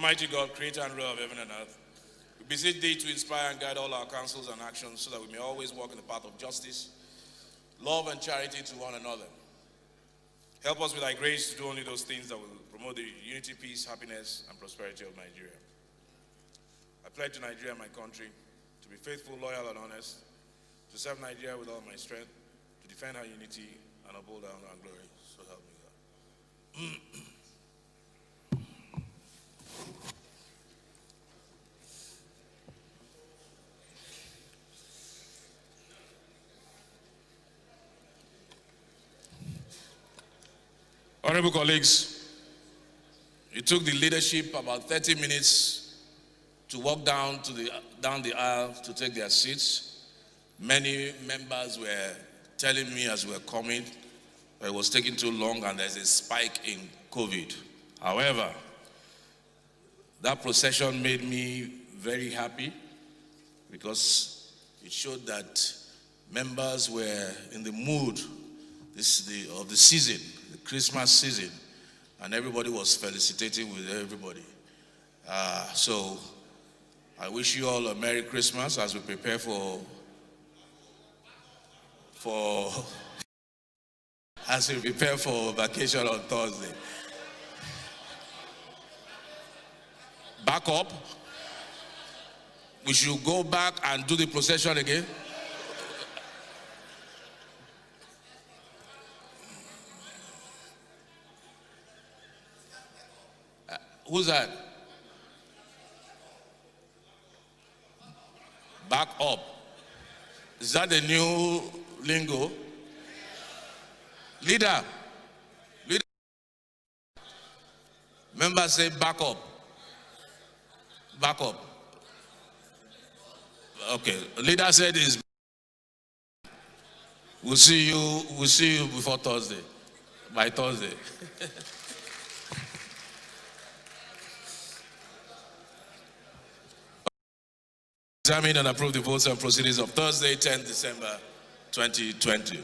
Almighty God, creator and ruler of heaven and earth, we beseech thee to inspire and guide all our counsels and actions so that we may always walk in the path of justice, love, and charity to one another. Help us with thy grace to do only those things that will promote the unity, peace, happiness, and prosperity of Nigeria. I pledge to Nigeria, my country, to be faithful, loyal, and honest, to serve Nigeria with all my strength, to defend her unity, and uphold her honor and glory. So help me God. Honorable colleagues, it took the leadership about 30 minutes to walk down the aisle to take their seats. Many members were telling me as we were coming that it was taking too long and there's a spike in COVID. However, that procession made me very happy because it showed that members were in the mood of the season, the Christmas season, and everybody was felicitating with everybody. So I wish you all a Merry Christmas as we prepare for vacation on Thursday. Back up. We should go back and do the procession again. Who's that? Back up. Is that the new lingo? Leader. Members say back up. Back up. Okay. Leader said is. We'll see you before Thursday. By Thursday. Examine and approve the votes and proceedings of Thursday, 10th December 2020.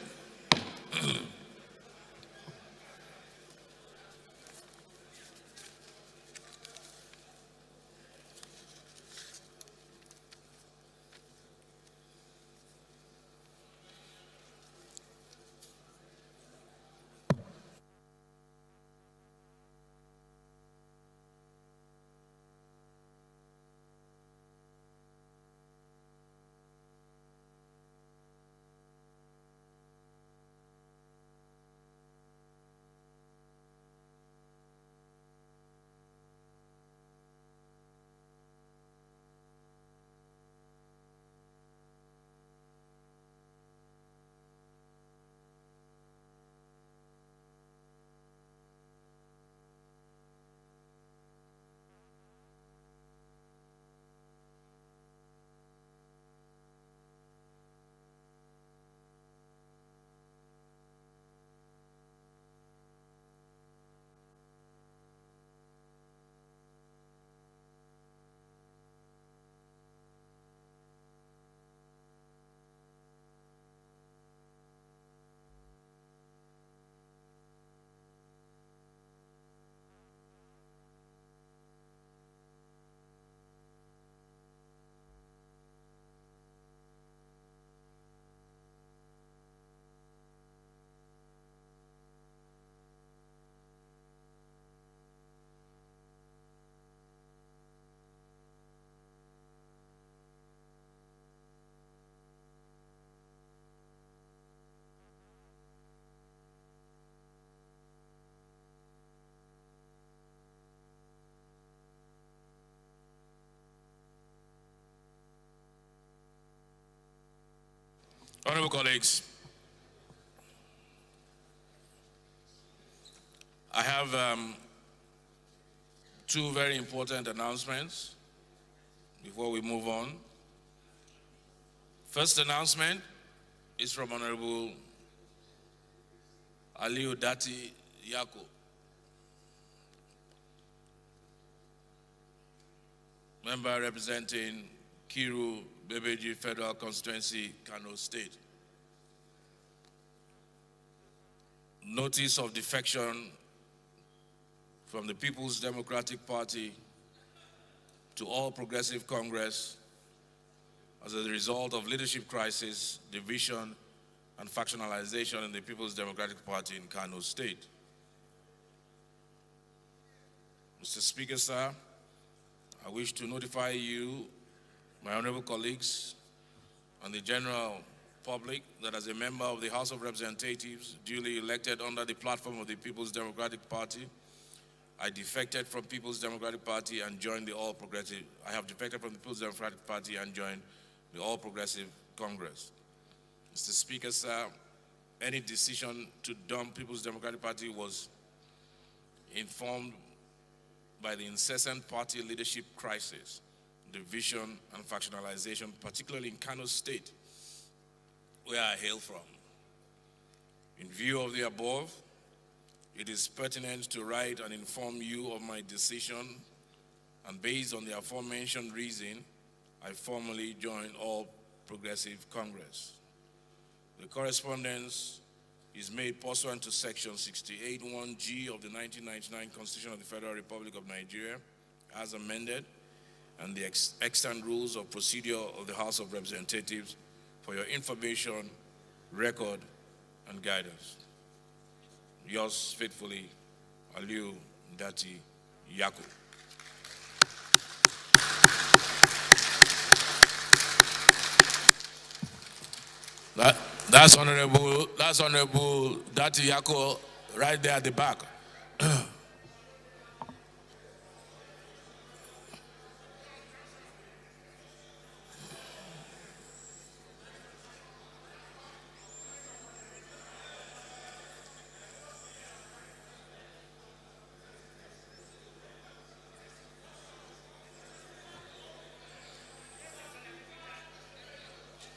Honorable colleagues, I have two very important announcements before we move on. First announcement is from Honorable Aliyu Dati Yako. Member representing Kiru Bebeji Federal Constituency, Kano State. Notice of defection from the People's Democratic Party to All Progressive Congress as a result of leadership crisis, division, and factionalization in the People's Democratic Party in Kano State. Mr. Speaker, sir, I wish to notify you, my honorable colleagues, and the general public that as a member of the House of Representatives, duly elected under the platform of the People's Democratic Party, I defected from People's Democratic Party and joined the All Progressive. I have defected from the People's Democratic Party and joined the All Progressive Congress. Mr. Speaker, sir, any decision to dump People's Democratic Party was informed by the incessant party leadership crisis, division, and factionalization, particularly in Kano State, where I hail from. In view of the above, it is pertinent to write and inform you of my decision, and based on the aforementioned reason, I formally joined All Progressive Congress. The correspondence is made pursuant to Section 68(1)(g) of the 1999 Constitution of the Federal Republic of Nigeria, as amended, and the extant rules of procedure of the House of Representatives for your information, record, and guidance. Yours faithfully, Aliu Dati Yako. That's Honorable Dati Yako right there at the back.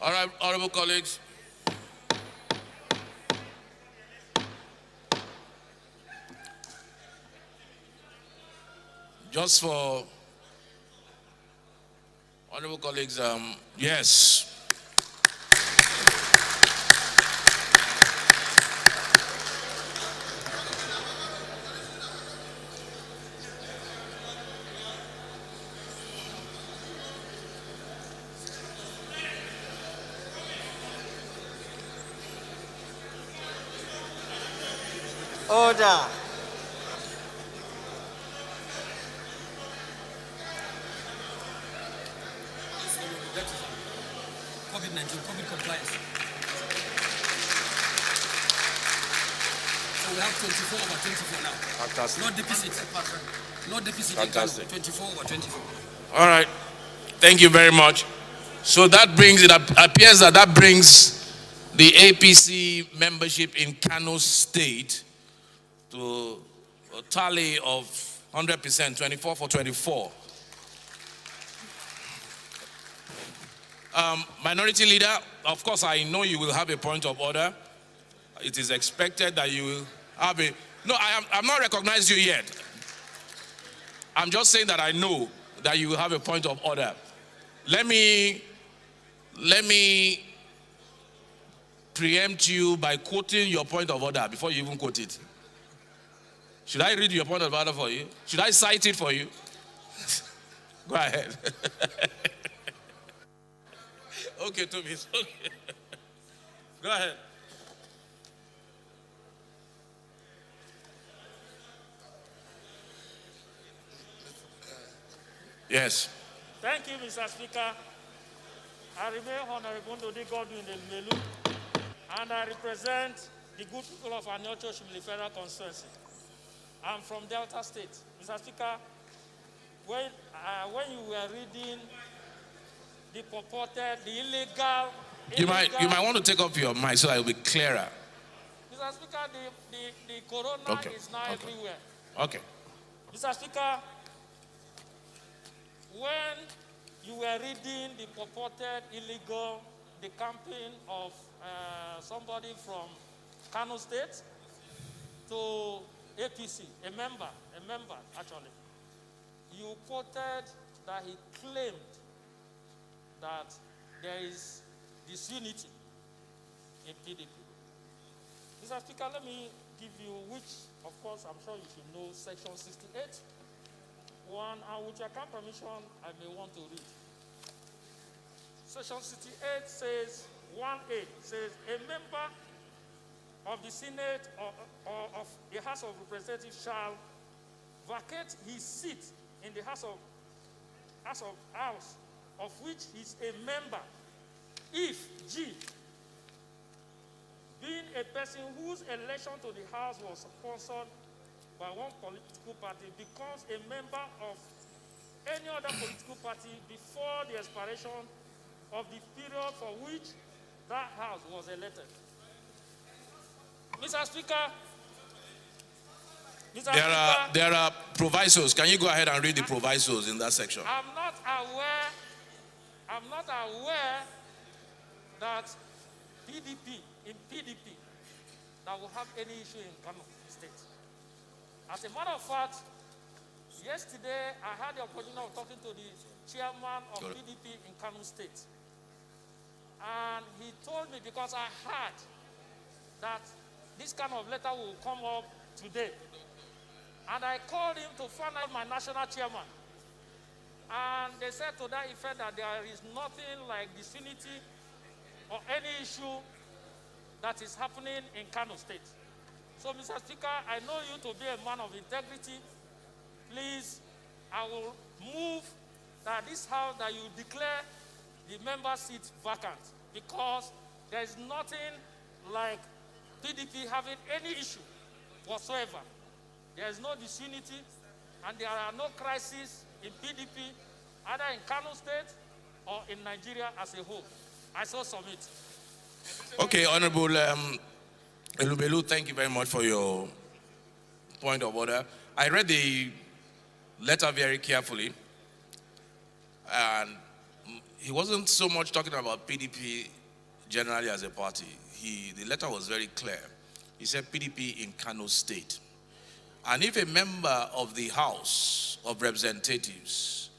All right, honorable colleagues. Just for honorable colleagues, yes. Order. COVID compliance. So we have 24 over 24 now. Fantastic. No deficit. No deficit. Fantastic. 24 over 24. All right. Thank you very much. So that brings, it appears that brings the APC membership in Kano State to a tally of 100%, 24 for 24. Minority Leader, of course, I know you will have a point of order. It is expected that you will have a... No, I'm not recognized you yet. I'm just saying that I know that you will have a point of order. Let me preempt you by quoting your point of order before you even quote it. Should I read your point of order for you? Should I cite it for you? Go ahead. Okay, Toby. Okay. Go ahead. Yes. Thank you, Mr. Speaker. I remain Honorable Ndodi Godwin Melu, and I represent the good people of Anyocho Shimili Federal Constituency. I'm from Delta State. Mr. Speaker, when you were reading the purported, the illegal... You might want to take off your mic so that it will be clearer. Mr. Speaker, the corona is now everywhere. Okay. Mr. Speaker, when you were reading the purported illegal, the camping of somebody from Kano State to APC, a member actually, you quoted that he claimed that there is disunity in PDP. Mr. Speaker, let me give you, which of course I'm sure you should know, Section 68, 1, and with your kind permission, I may want to read. Section 68 says, 1A says, a member of the Senate or of the House of Representatives shall vacate his seat in the House of which he is a member, if G, being a person whose election to the House was sponsored by one political party, becomes a member of any other political party before the expiration of the period for which that House was elected. Mr. Speaker, There are provisos. Can you go ahead and read the provisos in that section? I'm not aware that in PDP, that will have any issue in Kano State. As a matter of fact, yesterday I had the opportunity of talking to the chairman of PDP in Kano State. And he told me, because I heard that this kind of letter will come up today. And I called him to find out my national chairman. And they said to that effect that there is nothing like disunity or any issue that is happening in Kano State. So, Mr. Speaker, I know you to be a man of integrity. Please, I will move that this House, that you declare the member seat vacant, because there is nothing like PDP having any issue whatsoever. There is no disunity, and there are no crises in PDP, either in Kano State or in Nigeria as a whole. I so submit. Okay, Honorable Elubelu, thank you very much for your point of order. I read the letter very carefully, and he wasn't so much talking about PDP generally as a party. The letter was very clear. He said PDP in Kano State. And if a member of the House of Representatives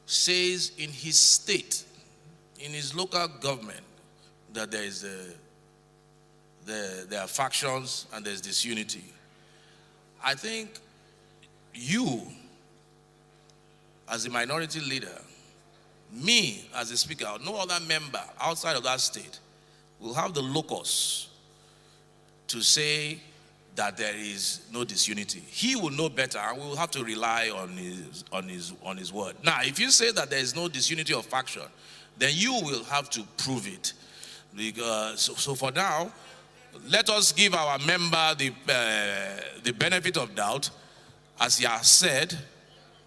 says in his state, in his local government, that there are factions and there's disunity, I think you, as a minority leader, me as a speaker, no other member outside of that state will have the locus to say that there is no disunity. He will know better, and we will have to rely on his word. Now, if you say that there is no disunity of faction, then you will have to prove it. Because, so for now, let us give our member the benefit of doubt, as he has said,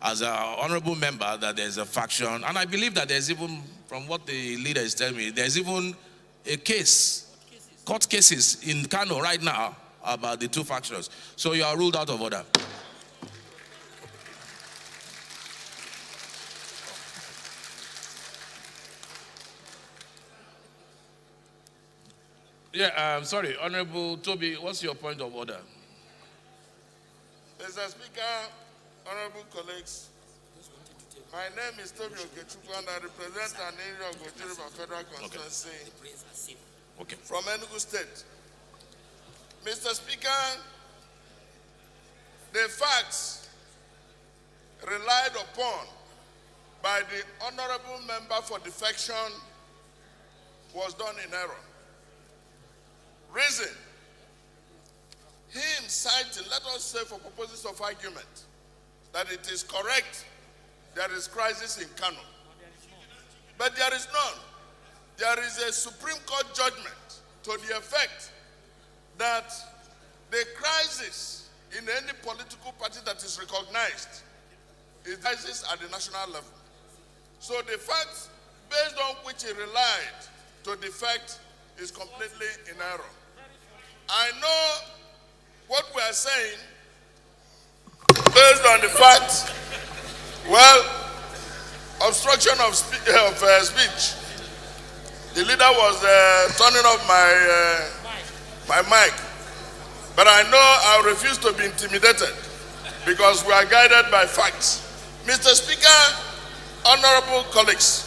as an honorable member, that there's a faction. And I believe that there's even, from what the leader is telling me, there's even a court cases in Kano right now about the two factions. So you are ruled out of order. Sorry, Honorable Toby, what's your point of order? Mr. Speaker, honorable colleagues, my name is Toby Okechukwu, and I represent an area of Gojiriba Federal Constituency from Enugu State. Mr. Speaker, the facts relied upon by the honorable member for defection was done in error. Reason, him citing, let us say for purposes of argument, that it is correct there is crisis in Kano. But there is none. There is a Supreme Court judgment to the effect that the crisis in any political party that is recognized is crisis at the national level. So the fact based on which he relied to defect is completely in error. I know what we are saying based on the fact, well, obstruction of speech. The leader was turning off my mic. But I know I refuse to be intimidated because we are guided by facts. Mr. Speaker, honorable colleagues,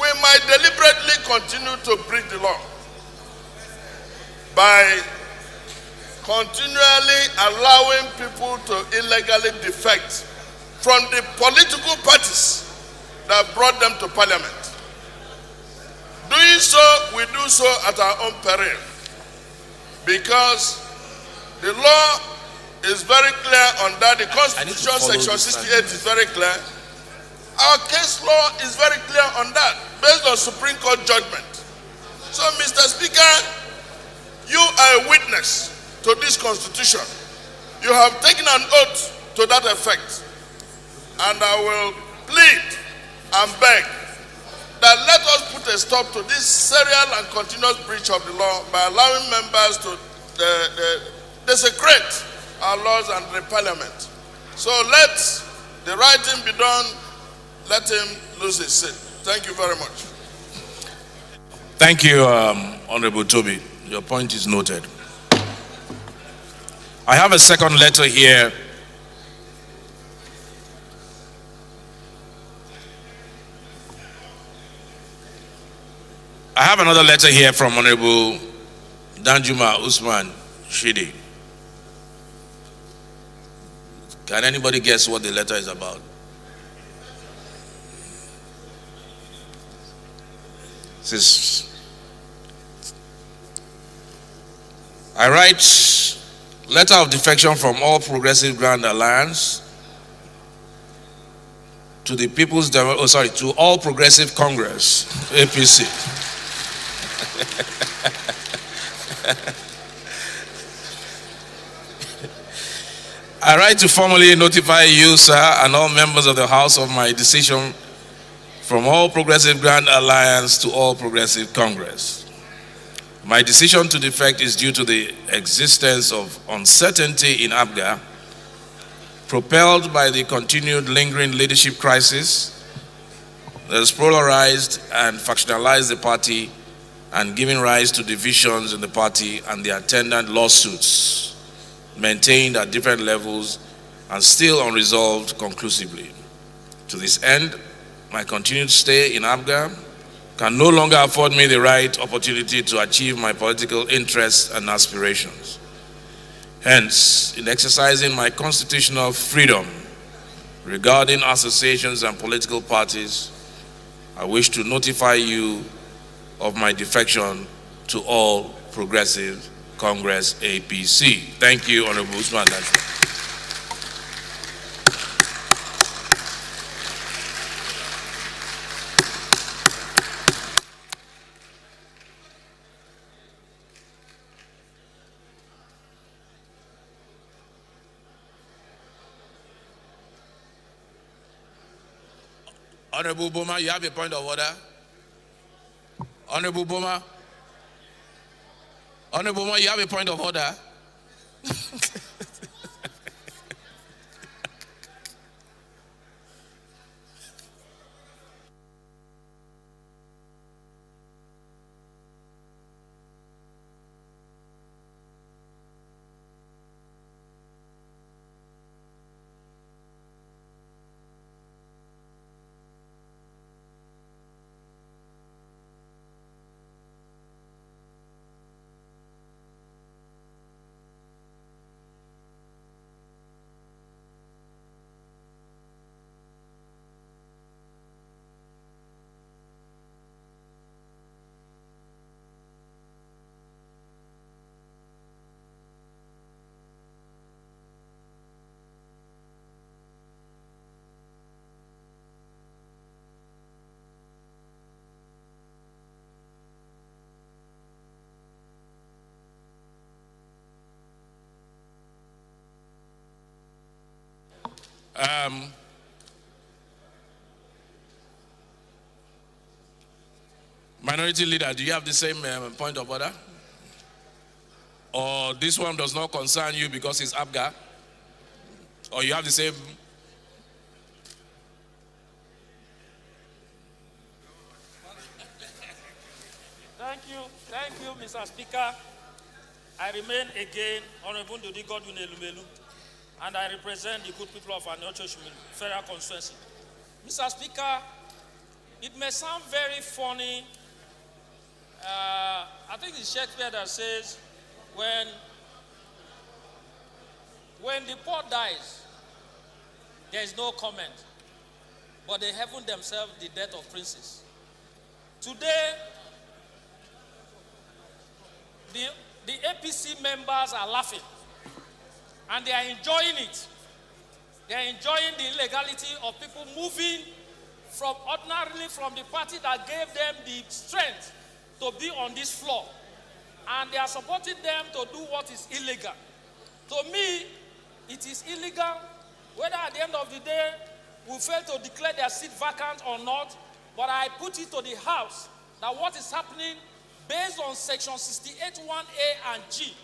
we might deliberately continue to break the law by continually allowing people to illegally defect from the political parties that brought them to parliament. Doing so, we do so at our own peril, because the law is very clear on that. The Constitution, Section 68 is very clear. Our case law is very clear on that, based on Supreme Court judgment. So, Mr. Speaker, you are a witness to this Constitution. You have taken an oath to that effect. And I will plead and beg that let us put a stop to this serial and continuous breach of the law by allowing members to desecrate our laws and the parliament. So let the right thing be done. Let him lose his seat. Thank you very much. Thank you, Honorable Toby. Your point is noted. I have a second letter here. I have another letter here from Honorable Danjuma Usman Shidi. Can anybody guess what the letter is about? This is, I write letter of defection from All Progressive Grand Alliance to the to All Progressive Congress, APC. I write to formally notify you, sir, and all members of the House of my decision from All Progressive Grand Alliance to All Progressive Congress. My decision to defect is due to the existence of uncertainty in APGA, propelled by the continued lingering leadership crisis that has polarized and factionalized the party and given rise to divisions in the party and the attendant lawsuits maintained at different levels and still unresolved conclusively. To this end, my continued stay in APGA can no longer afford me the right opportunity to achieve my political interests and aspirations. Hence, in exercising my constitutional freedom regarding associations and political parties, I wish to notify you of my defection to All Progressive Congress, APC. Thank you, Honorable Usman. Honorable Boma, you have a point of order. Honorable Boma. Honorable Boma, you have a point of order. Minority Leader, do you have the same point of order? Or this one does not concern you because it's APGA? Or you have the same? Thank you, Mr. Speaker. I remain again Honorable Ndodi Godwin Elumelu, and I represent the good people of Anocho Federal Constituency. Mr. Speaker, it may sound very funny. I think it's Shakespeare that says, when the pot dies, there is no comment. But they heaven themselves the death of princes. Today, the APC members are laughing. And they are enjoying it. They are enjoying the illegality of people moving from ordinarily from the party that gave them the strength to be on this floor. And they are supporting them to do what is illegal. To me, it is illegal whether at the end of the day we fail to declare their seat vacant or not, but I put it to the House that what is happening based on section 68(1)(a) and G,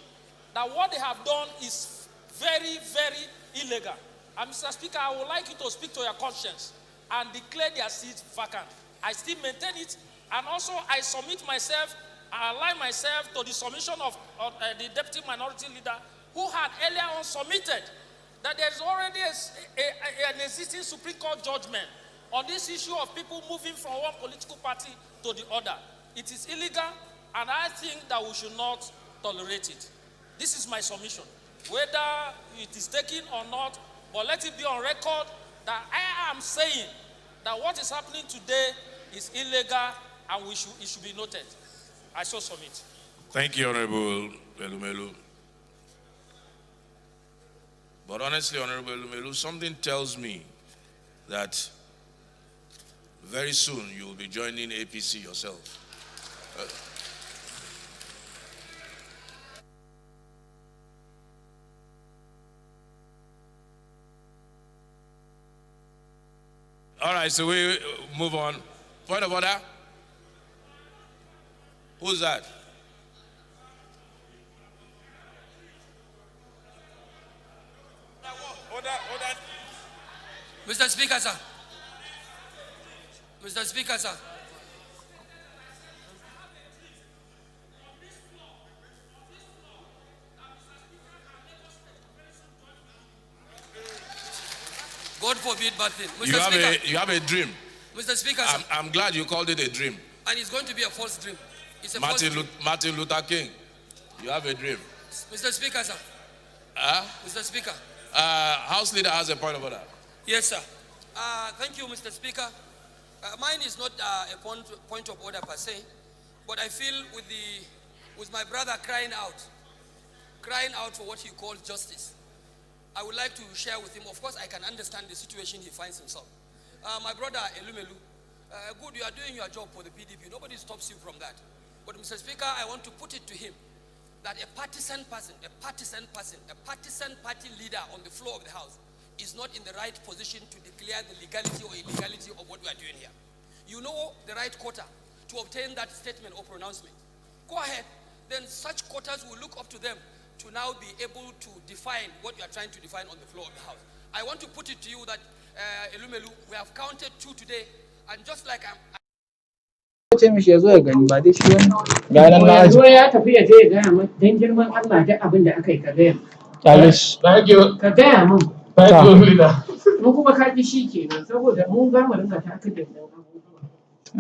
that what they have done is very, very illegal. And Mr. Speaker, I would like you to speak to your conscience and declare their seats vacant. I still maintain it, and also I submit myself, I align myself to the submission of the Deputy Minority Leader who had earlier on submitted that there is already an existing Supreme Court judgment on this issue of people moving from one political party to the other. It is illegal, and I think that we should not tolerate it. This is my submission. Whether it is taken or not, but let it be on record that I am saying that what is happening today is illegal, and it should be noted. I so submit. Thank you, Honorable Elumelu. But honestly, Honorable Elumelu, something tells me that very soon you will be joining APC yourself. All right, so we move on. Point of order. Who's that? Order. Mr. Speaker, sir. Mr. Speaker, sir. God forbid bad thing. Mr. You have a dream. Mr. Speaker, sir. I'm glad you called it a dream. And it's going to be a false dream. It's a Martin false dream. Martin Luther King, you have a dream. Mr. Speaker, sir. Mr. Speaker. House Leader has a point of order. Yes, sir. Thank you, Mr. Speaker. Mine is not a point of order per se, but I feel with my brother crying out for what he calls justice. I would like to share with him. Of course, I can understand the situation he finds himself. My brother Elumelu, good, you are doing your job for the PDP. Nobody stops you from that. But Mr. Speaker, I want to put it to him that a partisan party leader on the floor of the House is not in the right position to declare the legality or illegality of what we are doing here. You know the right quota to obtain that statement or pronouncement. Go ahead. Then such quotas will look up to them to now be able to define what you are trying to define on the floor of the House. I want to put it to you that, Elumelu, we have counted 2 today, and just like ce mishi ya zo ya gani ba dai shi wani ga nan na aji ya tafi ya je ya gaya min dan girman Allah da abin da aka yi ka gaya ka gaya min mu kuma ka ji shi kenan saboda mun ga mu rinka taka da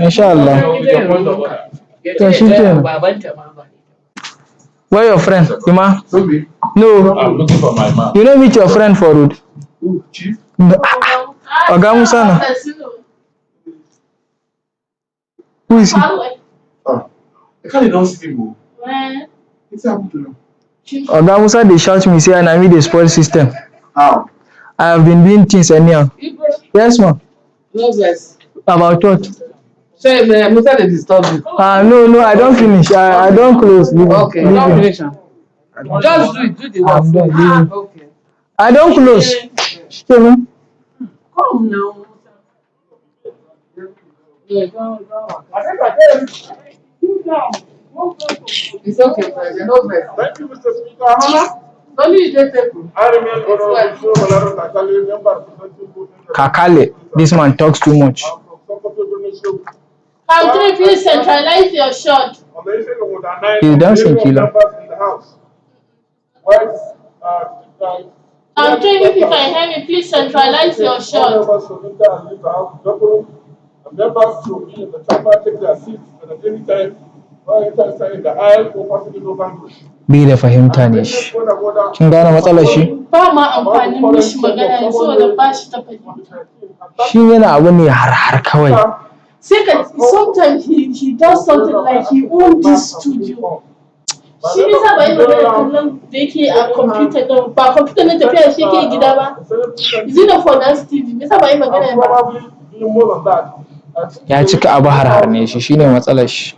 insha Allah to shi kenan babanta ma ba where your friend Ima? No, I'm looking for my man. You know meet your friend for road. Chief? Oga Musa na. Who is he? I can't even see him. What's happened to him? Oga Musa, they shout me, say, and I mean the spoil system. How? I have been doing things anyhow. Yes, ma'am. No, yes. About what? So, Musa, they disturb you. No, I don't finish. I don't close. Okay, don't finish. Just do it. Do the work. I'm done. Okay. I don't close. Come now. Yeah, go. It's okay, President. No press. Thank you, Mr. Speaker. Only you just take it. I remain honorable Kakale, this man talks too much. Country, please centralize your shot. He's dancing killer. Country, if you can hear me, please centralize your shot. Members to the chamber take their seats at any time, or enter inside the aisle or pass it over. Bi da fahimta ne shi. Kin gane matsalar shi? Ba ma amfanin mishi magana ne saboda ba shi ta fahimta. Shi yana abu ne har kawai. Sai ka sometimes he does something like he owns this studio. Shi ne sa ba yi magana kallon da yake a computer ɗin ba computer na tafiya shi yake gida ba. Is it not for that TV? Me sa ba yi magana ba. Ya cika abu har ne shi shine matsalar shi.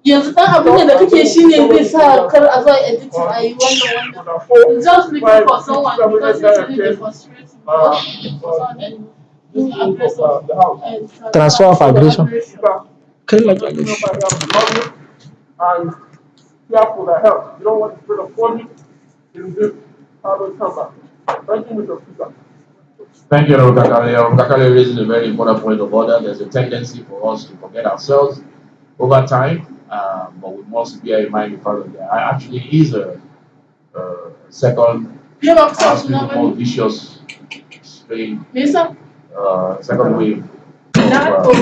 Yanzu dan abin da kake shi ne zai sa kar a zo a editing a yi wannan. Just looking for someone because it's really frustrating. Transfer of aggression. Kai la kyale shi. And fearful of help. You don't want to spread a body in this hard come back. Thank you, Mr. Speaker. Thank you, Kakale. Kakale raises a very important point of order. There's a tendency for us to forget ourselves over time, but we must bear in mind the fact that there actually is a second, more vicious strain, second wave of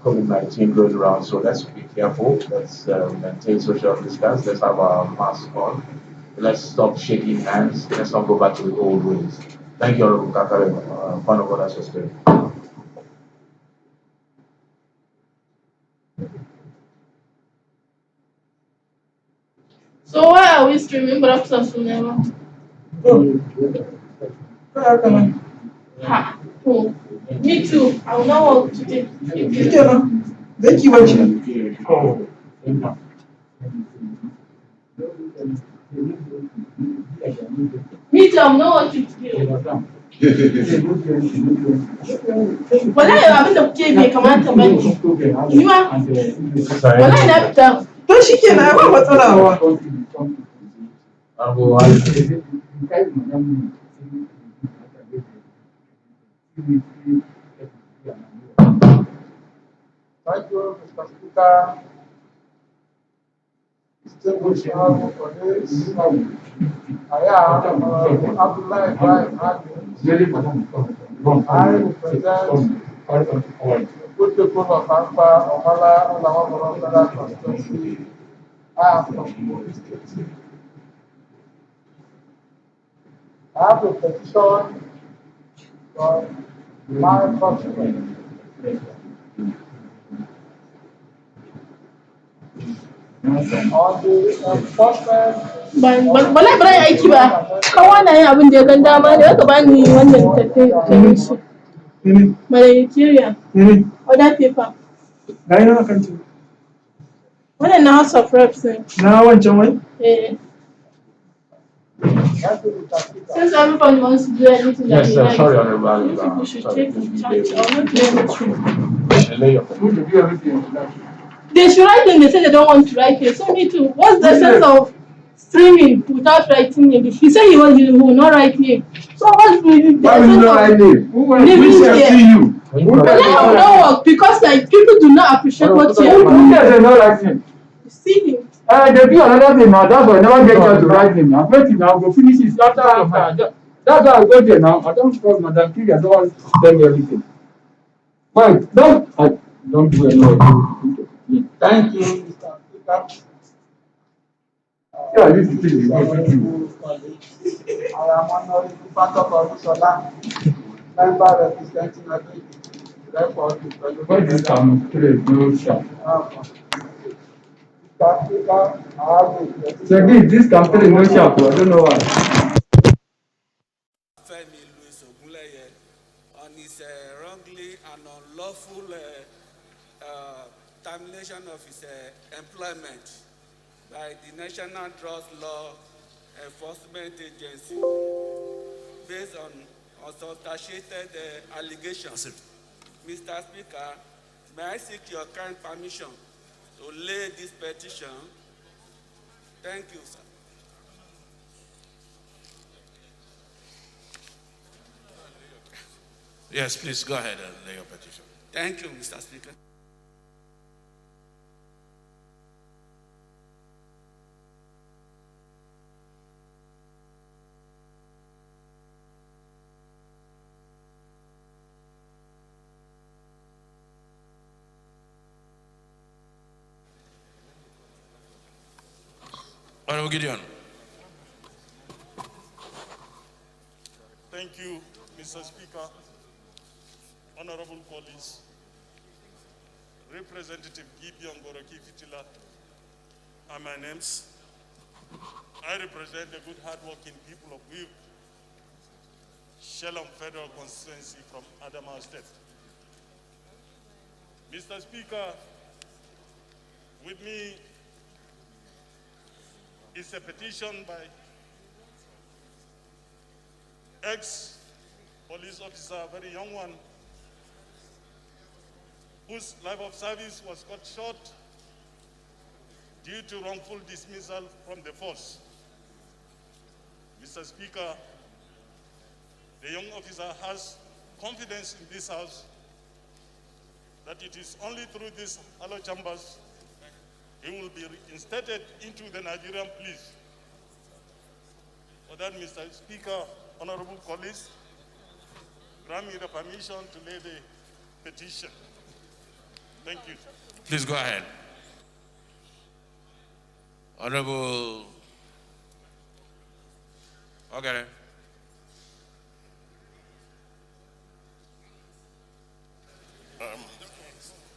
COVID-19 going around. So let's be careful. Let's maintain social distance. Let's have our masks on. Let's stop shaking hands. Let's not go back to the old ways. Thank you, Honorable Kakare. Fun of what I sustained. So why are we streaming breakfast cinema? Ha. Oh. Me too. I will not want to take. Thank you, Wachi. Me too. I will not want to take. Wallahi abin da kuke bai kamata ba ne. Ni ma. Wallahi na fita. To shi kenan ba matsala ba. Thank you, Mr. Speaker. Distinguished Honorable colleagues, I am Abdullah Ibrahim Adams. I represent the good people of Ampa, Omala, Olawamoro constituency. I am from Kogi State. I have a petition from my countrymen. On the enforcement. Wallahi ba ya aiki ba. Kawa na yin abin da ya gan dama ne aka bani wannan tafiye shi. Nigeria. Other paper. Ga ina kan ci. Wannan na House of Reps ne. Na wancan wai? Eh. Since everybody wants to do anything that yes, they like, sorry, Honorable. people should take charge. I will not do anything. They should write them. They say they don't want to write it. So me too. What's the sense of streaming without writing it? He said he will not write it. So what's the sense of living here? But then it will not work because like people do not appreciate what you're doing. You see him. They do another thing now. That's why I never get chance to write him. I'm waiting now. Go finish it after. That's why I go there now. I don't trust Madam Kiri. I don't want to tell me everything. But don't do anything. Thank you, Mr. Speaker. Yeah, this is I am Honorable Pastor Olusola, member representing Where this come? No shop. So this company no shop. I don't know why. Femi Louis Ogunleye on his wrongly and unlawful termination of his employment by the National Drugs Law Enforcement Agency based on unsubstantiated allegations. Mr. Speaker, may I seek your kind permission to lay this petition? Thank you, sir. Yes, please go ahead and lay your petition. Thank you, Mr. Speaker. Honorable Gideon. Thank you, Mr. Speaker, honorable colleagues, Representative Gideon Goroki Fitila are my names. I represent the good, hard-working people of Uyuk, Shellam Federal Constituency from Adamawa State. Mr. Speaker, with me is a petition by ex-police officer, a very young one, whose life of service was cut short due to wrongful dismissal from the force. Mr. Speaker, the young officer has confidence in this House that it is only through these hollow chambers he will be reinstated into the Nigerian police. For that, Mr. Speaker, honorable colleagues, grant me the permission to lay the petition. Thank you. Please go ahead. Honorable. Okay.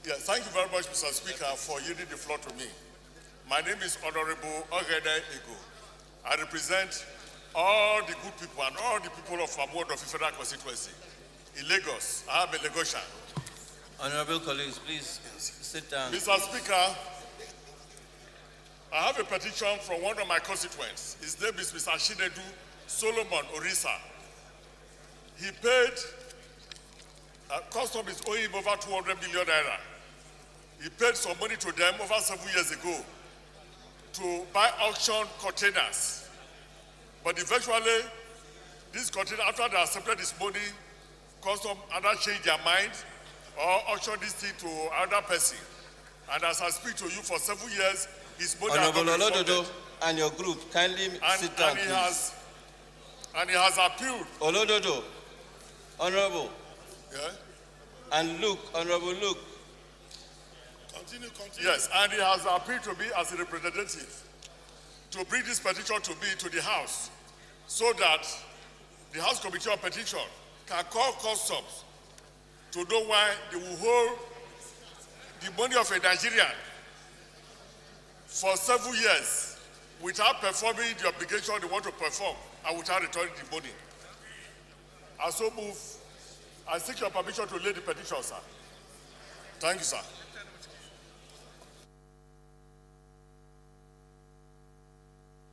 Yes, thank you very much, Mr. Speaker, for yielding the floor to me. My name is Honorable Ogede Ego. I represent all the good people and all the people of Amwodo Federal Constituency. In Lagos, I am a Lagosian. Honorable colleagues, please sit down. Mr. Speaker, I have a petition from one of my constituents. His name is Mr. Shinedu Solomon Orisa. He paid, custom is owing him over 200 million naira. He paid some money to them over 7 years ago to buy auction containers. But eventually, this container, after they accepted this money, custom either changed their mind or auctioned this thing to another person. And as I speak to you for several years, his money has Honorable not been Olododo refunded. and your group, kindly sit down, please. And he has appealed. Olododo, Honorable, Yeah? and Luke, Honorable Luke. Continue. Yes, and he has appealed to me as a representative to bring this petition to me to the House so that the House Committee on Petition can call customs to know why they will hold the money of a Nigerian for several years without performing the obligation they want to perform and without returning the money. I so move. I seek your permission to lay the petition, sir. Thank you, sir.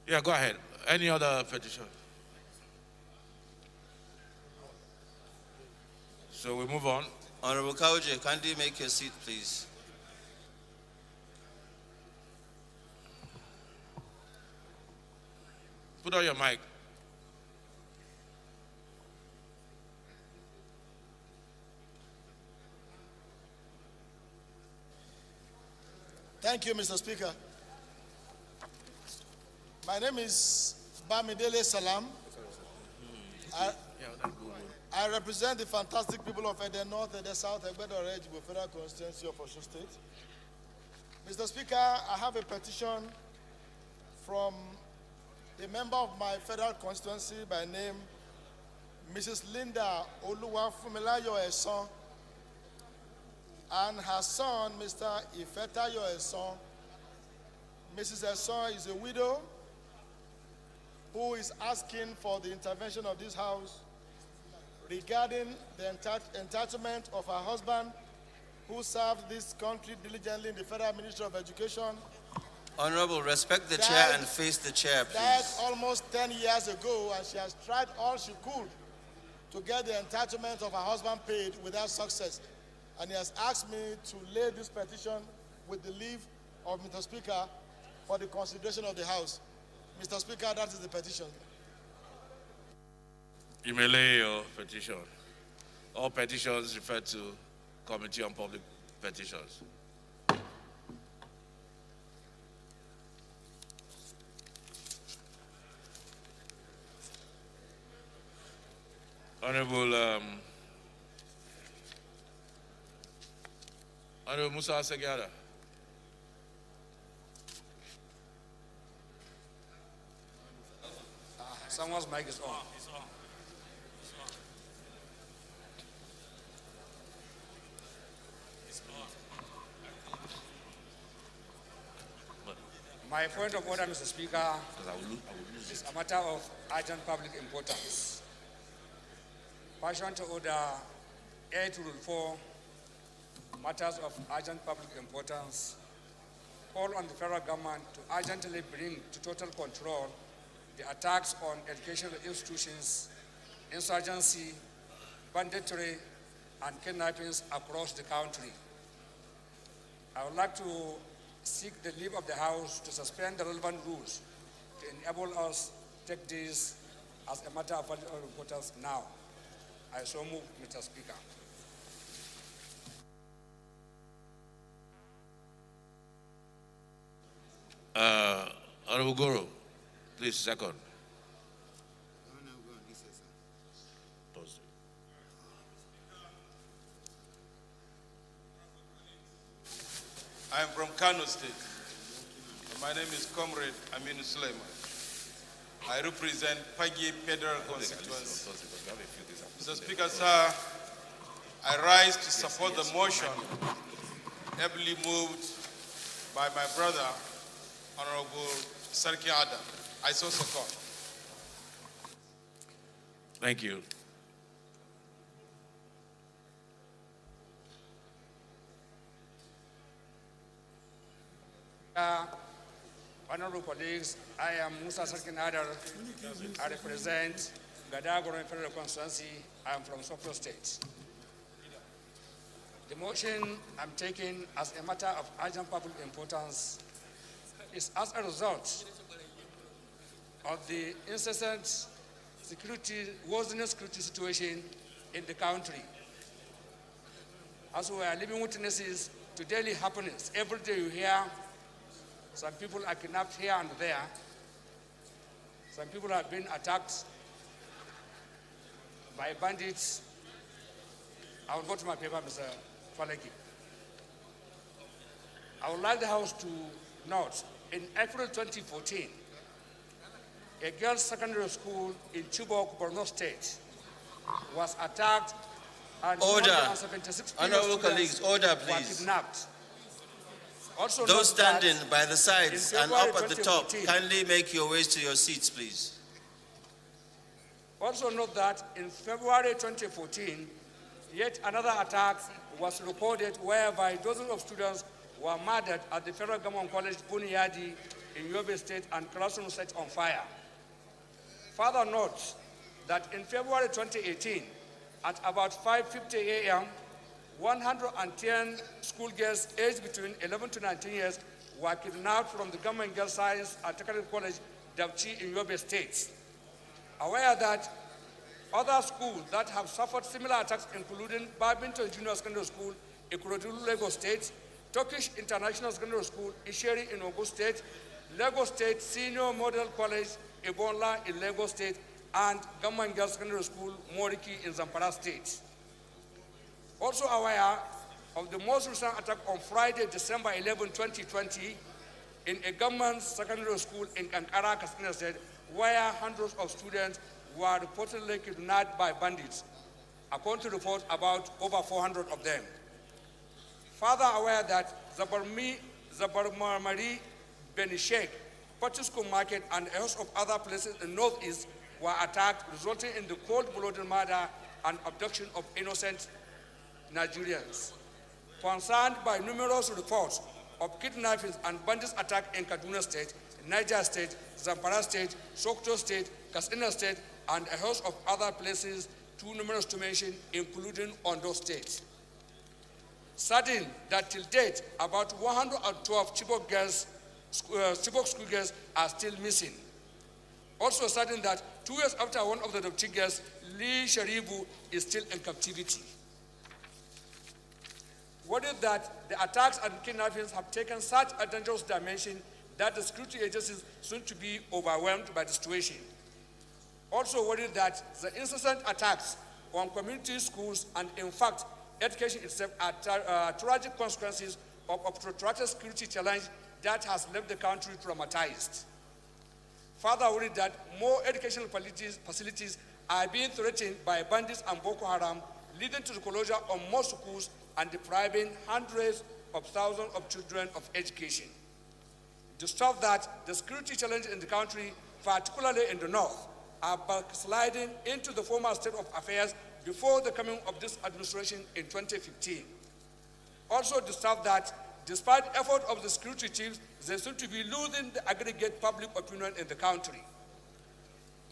Yeah, go ahead. Any other petition? So we move on. Honorable Kauje, kindly make your seat, please. Put on your mic. Thank you, Mr. Speaker. My name is Bamidele Salam. I represent the fantastic people of Ede North, Ede South, Egbedo Rejibo Federal Constituency of Osun State. Mr. Speaker, I have a petition from a member of my federal constituency by name, Mrs. Linda Oluwafumilayo Eson, and her son, Mr. Ifetayo Eson. Mrs. Eson is a widow who is asking for the intervention of this House regarding the entitlement of her husband who served this country diligently in the Federal Ministry of Education. Honorable, respect the chair and face the chair, Died please. almost 10 years ago, and she has tried all she could to get the entitlement of her husband paid without success. And he has asked me to lay this petition with the leave of Mr. Speaker for the consideration of the House. Mr. Speaker, that is the petition. You may lay your petition. All petitions refer to Committee on Public Petitions. Honorable Musa Segara. Someone's mic is on. My point of order, Mr. Speaker, is a matter of urgent public importance. Pursuant to Order 8 Rule 4, matters of urgent public importance call on the federal government to urgently bring to total control the attacks on educational institutions, insurgency, banditry, and kidnappings across the country. I would like to seek the leave of the House to suspend the relevant rules to enable us to take this as a matter of public importance now. I so move, Mr. Speaker. Honorable Goro, please, second. I am from Kano State. My name is Comrade Aminu Suleiman. I represent Pagi Federal Constituency. Mr. Speaker, sir, I rise to support the motion ably moved by my brother, Honorable Sarki Adam. I so support. Thank you. Honorable colleagues, I am Musa Sarkin Adar. I represent Gadagoro Federal Constituency. I am from Sokoto State. The motion I'm taking as a matter of urgent public importance is as a result of the incessant worsening security situation in the country. As we are living witnesses to daily happenings, every day you hear some people are kidnapped here and there. Some people have been attacked by bandits. I will go to my paper, Mr. Faleki. I would like the House to note, in April 2014, a girls' secondary school in Chibok, Borno State, was attacked and Order. 176 Honorable colleagues, order, were please. kidnapped. Also Those note that standing by the sides in and up February at the top, 2014, kindly make your ways to your seats, please. Also note that in February 2014, yet another attack was reported whereby dozens of students were murdered at the Federal Government College, Buniyadi, in Yobe State, and classrooms set on fire. Further note that in February 2018, at about 5:50 a.m., 110 schoolgirls aged between 11 to 19 years were kidnapped from the Government Girls Science and Technical College, Dabchi, in Yobe State. Aware that other schools that have suffered similar attacks, including Babington Junior Secondary School, Ikorodu, Lagos State, Turkish International Secondary School, Isheri in Ogun State, Lagos State Senior Model College, Ebola in Lagos State, and Government Girls Secondary School, Moriki in Zamfara State. Also aware of the most recent attack on Friday, December 11, 2020, in a government secondary school in Kankara, Katsina State, where hundreds of students were reportedly kidnapped by bandits. According to reports, about over 400 of them. Further aware that Zabarmari, Benishek, Patisco Market, and a host of other places in the northeast were attacked, resulting in the cold-blooded murder and abduction of innocent Nigerians. Concerned by numerous reports of kidnappings and bandits attacks in Kaduna State, Niger State, Zamfara State, Sokoto State, Katsina State, and a host of other places too numerous to mention, including Ondo State. Certain that till date, about 112 Chibok school girls are still missing. Also certain that 2 years after one of the Dabchi girls, Lee Sharibu, is still in captivity. What is that the attacks and kidnappings have taken such a dangerous dimension that the security agencies seem to be overwhelmed by the situation. Also worried that the incessant attacks on community schools and, in fact, education itself are tragic consequences of a protracted security challenge that has left the country traumatized. further worried that more educational facilities are being threatened by bandits and Boko Haram, leading to the closure of more schools and depriving hundreds of thousands of children of education. To stop that, the security challenges in the country, particularly in the north, are backsliding into the former state of affairs before the coming of this administration in 2015. Also to stop that, despite efforts of the security chiefs, they seem to be losing the aggregate public opinion in the country.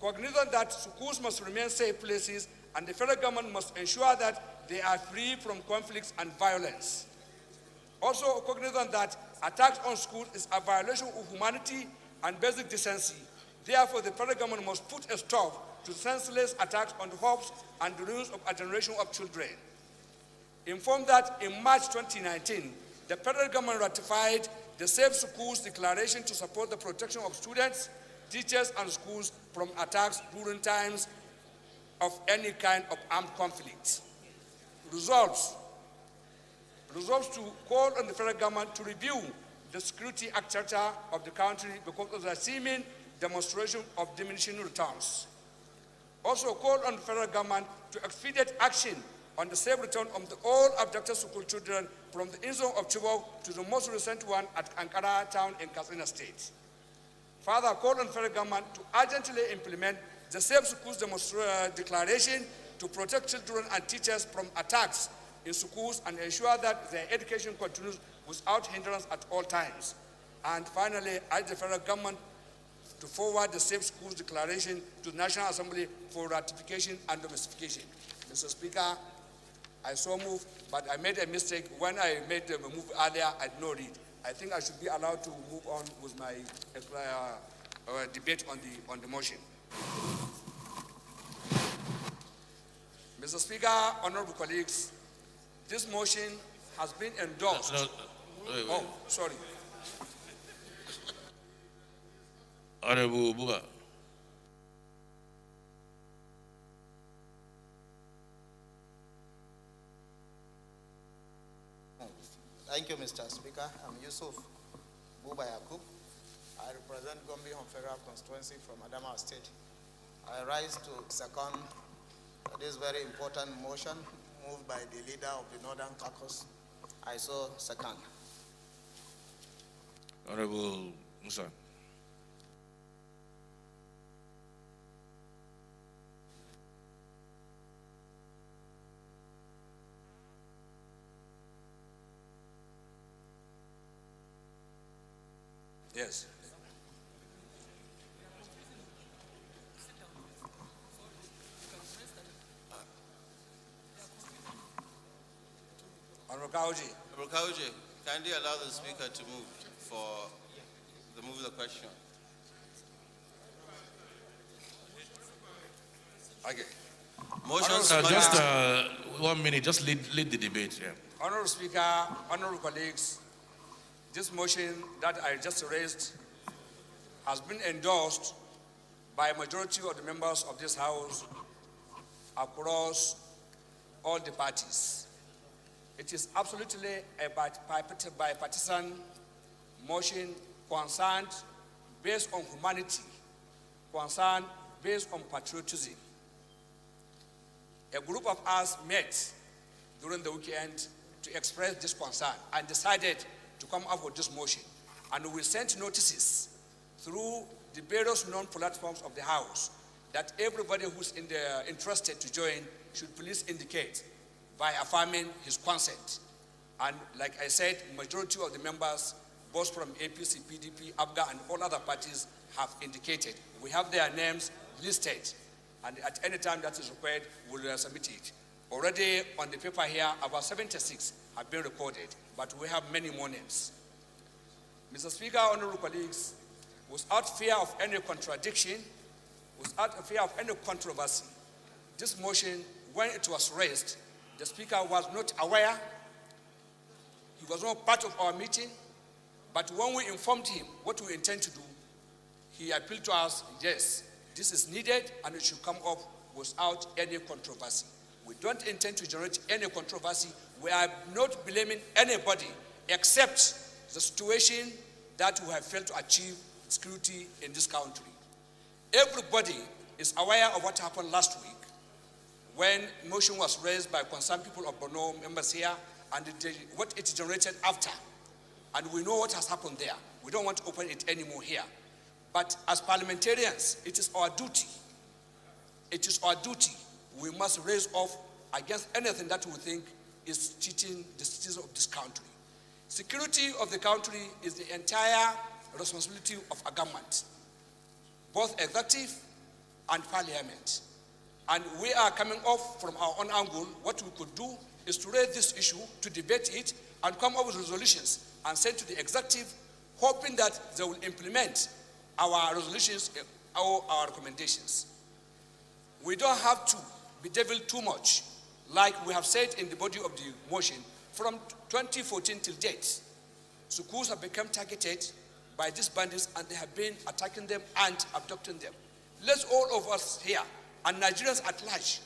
Cognizant that schools must remain safe places and the federal government must ensure that they are free from conflicts and violence. Also cognizant that attacks on schools is a violation of humanity and basic decency. Therefore, the federal government must put a stop to senseless attacks on the hopes and dreams of a generation of children. Informed that in March 2019, the federal government ratified the Safe Schools Declaration to support the protection of students, teachers, and schools from attacks during times of any kind of armed conflict. Resolves to call on the federal government to review the security architecture of the country because of the seeming demonstration of diminishing returns. Also call on the federal government to expedite action on the safe return of all abducted school children from the in-zone of Chibok to the most recent one at Ankara town in Katsina State. Further, call on the federal government to urgently implement the Safe Schools Declaration to protect children and teachers from attacks in schools and ensure that their education continues without hindrance at all times. And finally, urge the federal government to forward the Safe Schools Declaration to the National Assembly for ratification and domestication. Mr. Speaker, I so move, but I made a mistake. When I made the move earlier, I did not read. I think I should be allowed to move on with my debate on the motion. Mr. Speaker, honorable colleagues, this motion has been endorsed. Wait. Oh, sorry. Honorable Buba. Thank you, Mr. Speaker. I'm Yusuf Buba Yakub. I represent Gombe Home Federal Constituency from Adamawa State. I rise to second this very important motion moved by the leader of the Northern Caucus. I so second. Honorable Musa. Yes. Honorable Kauji, kindly allow the speaker to move for the move of the question. Okay. Motions. Just 1 minute, just lead the debate. Yeah. Honorable Speaker, honorable colleagues, this motion that I just raised has been endorsed by a majority of the members of this House across all the parties. It is absolutely a bipartisan motion concerned based on humanity, concerned based on patriotism. A group of us met during the weekend to express this concern and decided to come up with this motion. And we sent notices through the various known platforms of the House that everybody who's interested to join should please indicate by affirming his consent. And like I said, majority of the members, both from APC, PDP, ABGA, and all other parties have indicated. We have their names listed, and at any time that is required, we'll submit it. Already on the paper here, about 76 have been recorded, but we have many more names. Mr. Speaker, honorable colleagues, without fear of any contradiction, without fear of any controversy, this motion, when it was raised, the Speaker was not aware, he was not part of our meeting, but when we informed him what we intend to do, he appealed to us, yes, this is needed and it should come up without any controversy. We don't intend to generate any controversy. We are not blaming anybody except the situation that we have failed to achieve security in this country. Everybody is aware of what happened last week when motion was raised by concerned people of Borno members here and what it generated after. And we know what has happened there. We don't want to open it anymore here. But as parliamentarians, it is our duty. It is our duty. We must raise off against anything that we think is cheating the citizens of this country. Security of the country is the entire responsibility of a government, both executive and parliament. And we are coming off from our own angle. What we could do is to raise this issue, to debate it, and come up with resolutions and send to the executive, hoping that they will implement our resolutions or our recommendations. We don't have to bedevil too much. Like we have said in the body of the motion, from 2014 till date, schools have become targeted by these bandits and they have been attacking them and abducting them. Let's all of us here and Nigerians at large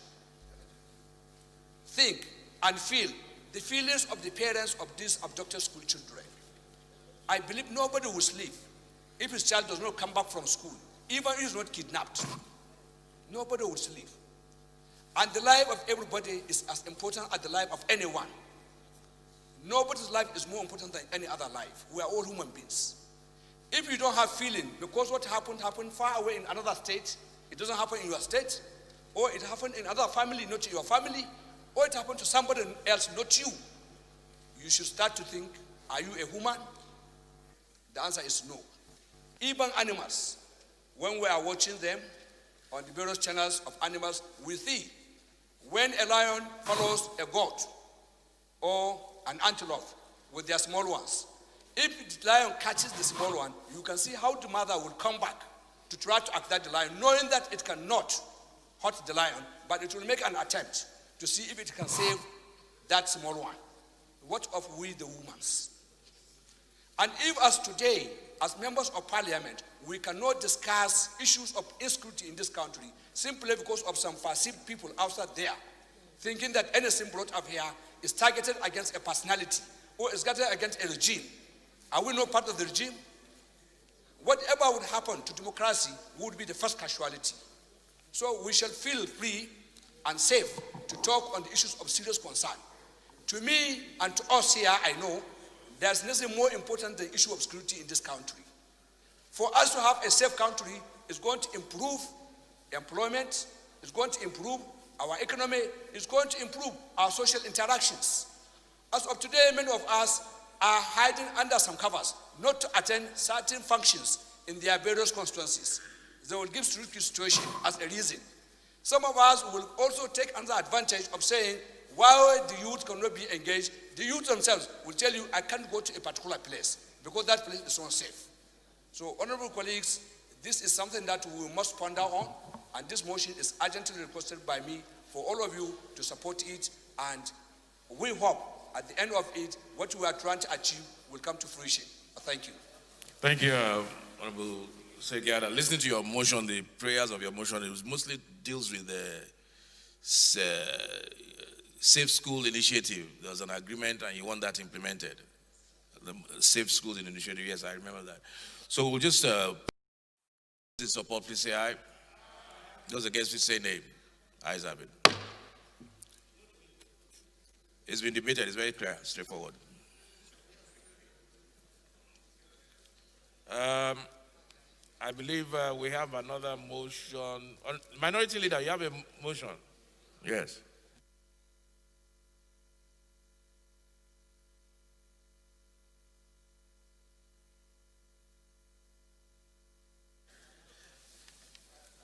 think and feel the feelings of the parents of these abducted school children. I believe nobody will sleep if his child does not come back from school, even if he's not kidnapped. Nobody will sleep. And the life of everybody is as important as the life of anyone. Nobody's life is more important than any other life. We are all human beings. If you don't have feeling, because what happened far away in another state, it doesn't happen in your state, or it happened in another family, not your family, or it happened to somebody else, not you, you should start to think, are you a human? The answer is no. Even animals, when we are watching them on the various channels of animals, we see when a lion follows a goat or an antelope with their small ones, if the lion catches the small one, you can see how the mother will come back to try to attack the lion, knowing that it cannot hurt the lion, but it will make an attempt to see if it can save that small one. What of we the humans? And if as today, as members of parliament, we cannot discuss issues of insecurity in this country simply because of some perceived people outside there, thinking that anything brought up here is targeted against a personality or is targeted against a regime. Are we not part of the regime? Whatever would happen to democracy would be the first casualty. So we shall feel free and safe to talk on the issues of serious concern. To me and to us here, I know there's nothing more important than the issue of security in this country. For us to have a safe country is going to improve employment, it's going to improve our economy, it's going to improve our social interactions. As of today, many of us are hiding under some covers not to attend certain functions in their various constituencies. They will give security situation as a reason. Some of us will also take another advantage of saying, while the youth cannot be engaged, the youth themselves will tell you, I can't go to a particular place because that place is not safe. So, honorable colleagues, this is something that we must ponder on, and this motion is urgently requested by me for all of you to support it, and we hope at the end of it, what we are trying to achieve will come to fruition. Thank you. Thank you, Honorable Sekreary. Listening to your motion, the prayers of your motion, it mostly deals with the Safe School Initiative. There was an agreement and you want that implemented. The Safe Schools Initiative, yes, I remember that. So we'll just support, please say aye. Those against, please say nay. Ayes have it. It's been debated, it's very clear, straightforward. I believe we have another motion. Minority Leader, you have a motion? Yes.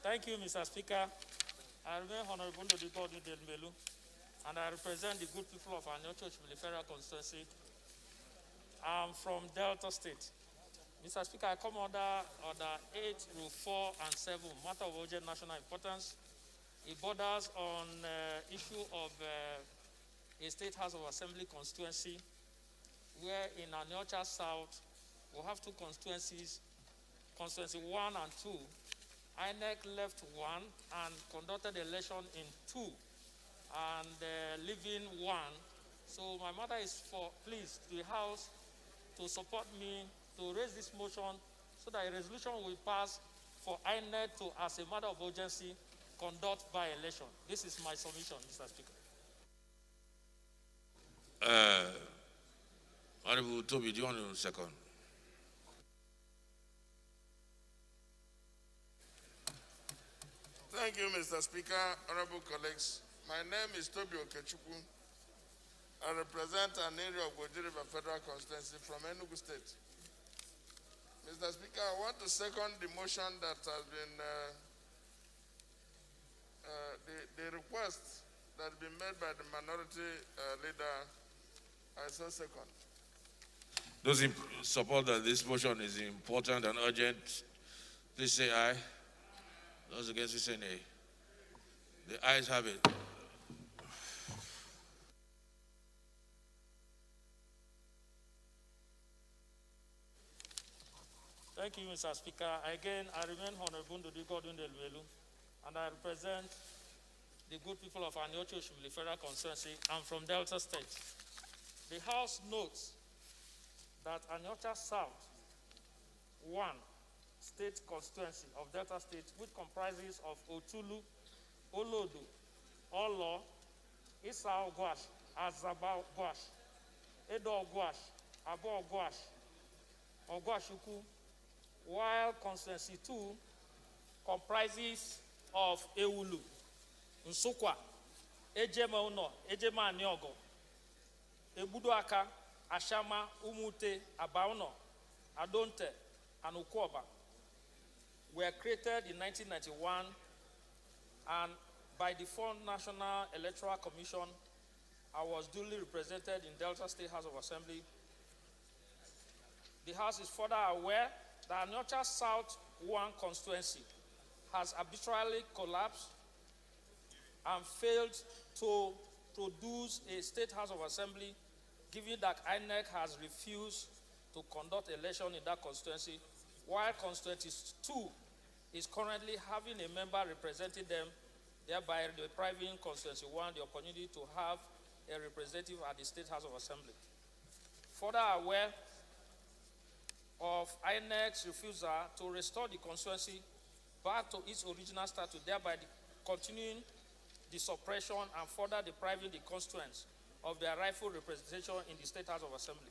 Thank you, Mr. Speaker. I remain Honorable Ndodi Godwin Del Melu, and I represent the good people of our Church Military Constituency. I'm from Delta State. Mr. Speaker, I come under Order 8, Rule 4 and 7, matter of urgent national importance. It borders on issue of a State House of Assembly constituency, where in Aniocha South, we have two constituencies, constituency 1 and 2. INEC left 1 and conducted election in 2 and leaving 1. So my matter is for, please, the House to support me to raise this motion so that a resolution will pass for INEC to, as a matter of urgency, conduct by-election. This is my submission, Mr. Speaker. Honorable Toby, do you want to second? Thank you, Mr. Speaker, honorable colleagues. My name is Toby Okechukwu. I represent an area of Goji River Federal Constituency from Enugu State. Mr. Speaker, I want to second the motion that has been, the request that has been made by the minority leader. I so second. Those in support that this motion is important and urgent, please say aye. Those against it say nay. The ayes have it. Thank you, Mr. Speaker. Again, I remain Honorable Ndudi Godwin Delvelu, and I represent the good people of Aniocho Shimili Federal Constituency. I'm from Delta State. The House notes that Aniocha South, 1 state constituency of Delta State, which comprises of Otulu, Olodo, Olo, Isao Gwash, Azaba Gwash, Edo Gwash, Abo Gwash, Ogwashuku, while constituency 2 comprises of Eulu, Nsukwa, Ejema Uno, Ejema Aniogo, Ebuduaka, Ashama, Umute, Abauno, Adonte, and Ukwoba were created in 1991 and by the Foreign National Electoral Commission. I was duly represented in Delta State House of Assembly. The House is further aware that Aniocha South 1 constituency has arbitrarily collapsed and failed to produce a State House of Assembly, given that INEC has refused to conduct election in that constituency, while constituency 2 is currently having a member representing them, thereby depriving constituency 1 the opportunity to have a representative at the State House of Assembly. Further aware of INEC's refusal to restore the constituency back to its original status, thereby continuing the suppression and further depriving the constituents of their rightful representation in the State House of Assembly.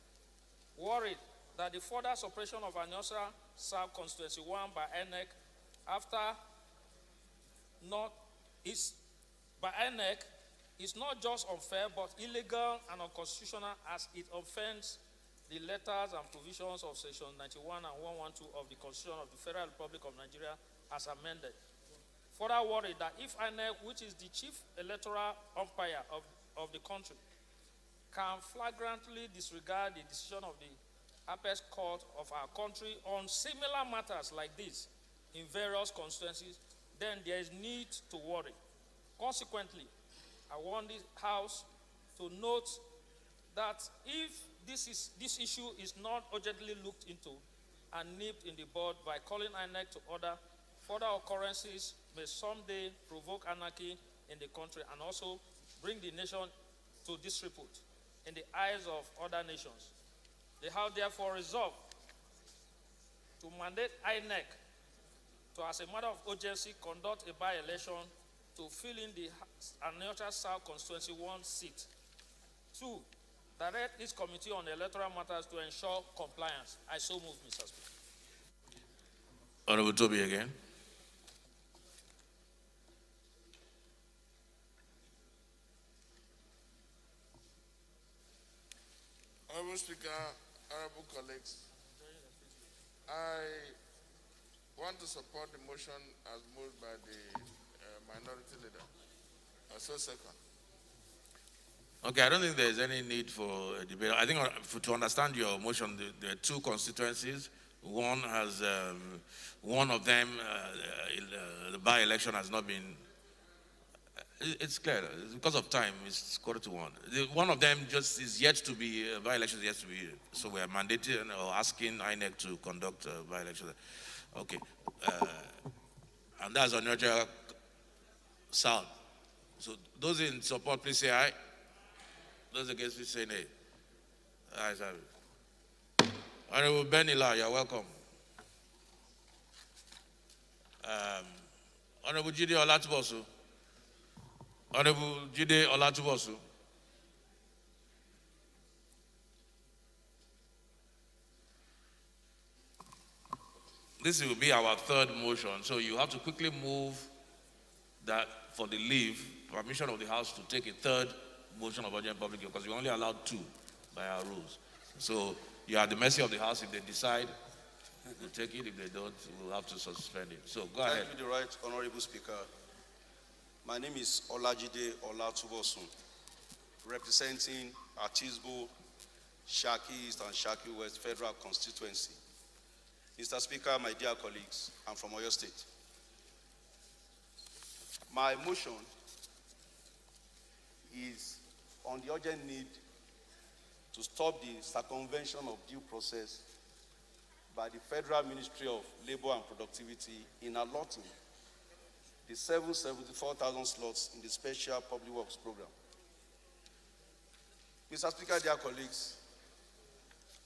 Worried that the further suppression of Aniocha South Constituency 1 by INEC is not just unfair but illegal and unconstitutional, as it offends the letters and provisions of Section 91 and 112 of the Constitution of the Federal Republic of Nigeria as amended. Further worried that if INEC, which is the chief electoral umpire of the country, can flagrantly disregard the decision of the Apex Court of our country on similar matters like this in various constituencies, then there is need to worry. Consequently, I want this House to note that if this issue is not urgently looked into and nipped in the bud by calling INEC to order, further occurrences may someday provoke anarchy in the country and also bring the nation to disrepute in the eyes of other nations. The House therefore resolved to mandate INEC to, as a matter of urgency, conduct a by-election to fill in the Aniocha South Constituency 1 seat. 2, direct this committee on electoral matters to ensure compliance. I so move, Mr. Speaker. Honorable Toby again. Honorable Speaker, honorable colleagues, I want to support the motion as moved by the minority leader. I so second. Okay, I don't think there's any need for a debate. I think to understand your motion, there are 2 constituencies. One has, one of them, the by-election has not been, it's clear, because of time, it's 1:45. One of them just is yet to be, by-election is yet to be, so we are mandating or asking INEC to conduct by-election. Okay, and that's on Aniocha South. So those in support, please say aye. Those against, please say nay. Ayes have it. Honorable Benila, you're welcome. Honorable Jide Olatubosu. Honorable Jide Olatubosu. This will be our third motion, so you have to quickly move that for the leave, permission of the House to take a third motion of urgent public because we only allowed 2 by our rules. So you are at the mercy of the House. If they decide, we'll take it. If they don't, we'll have to suspend it. So go ahead. Thank you, the right honorable speaker. My name is Olajide Olatubosun, representing Atisbo, Shaki East and Shaki West Federal Constituency. Mr. Speaker, my dear colleagues, I'm from Oyo State. My motion is on the urgent need to stop the circumvention of due process by the Federal Ministry of Labor and Productivity in allotting the 774,000 slots in the Special Public Works Program. Mr. Speaker, dear colleagues,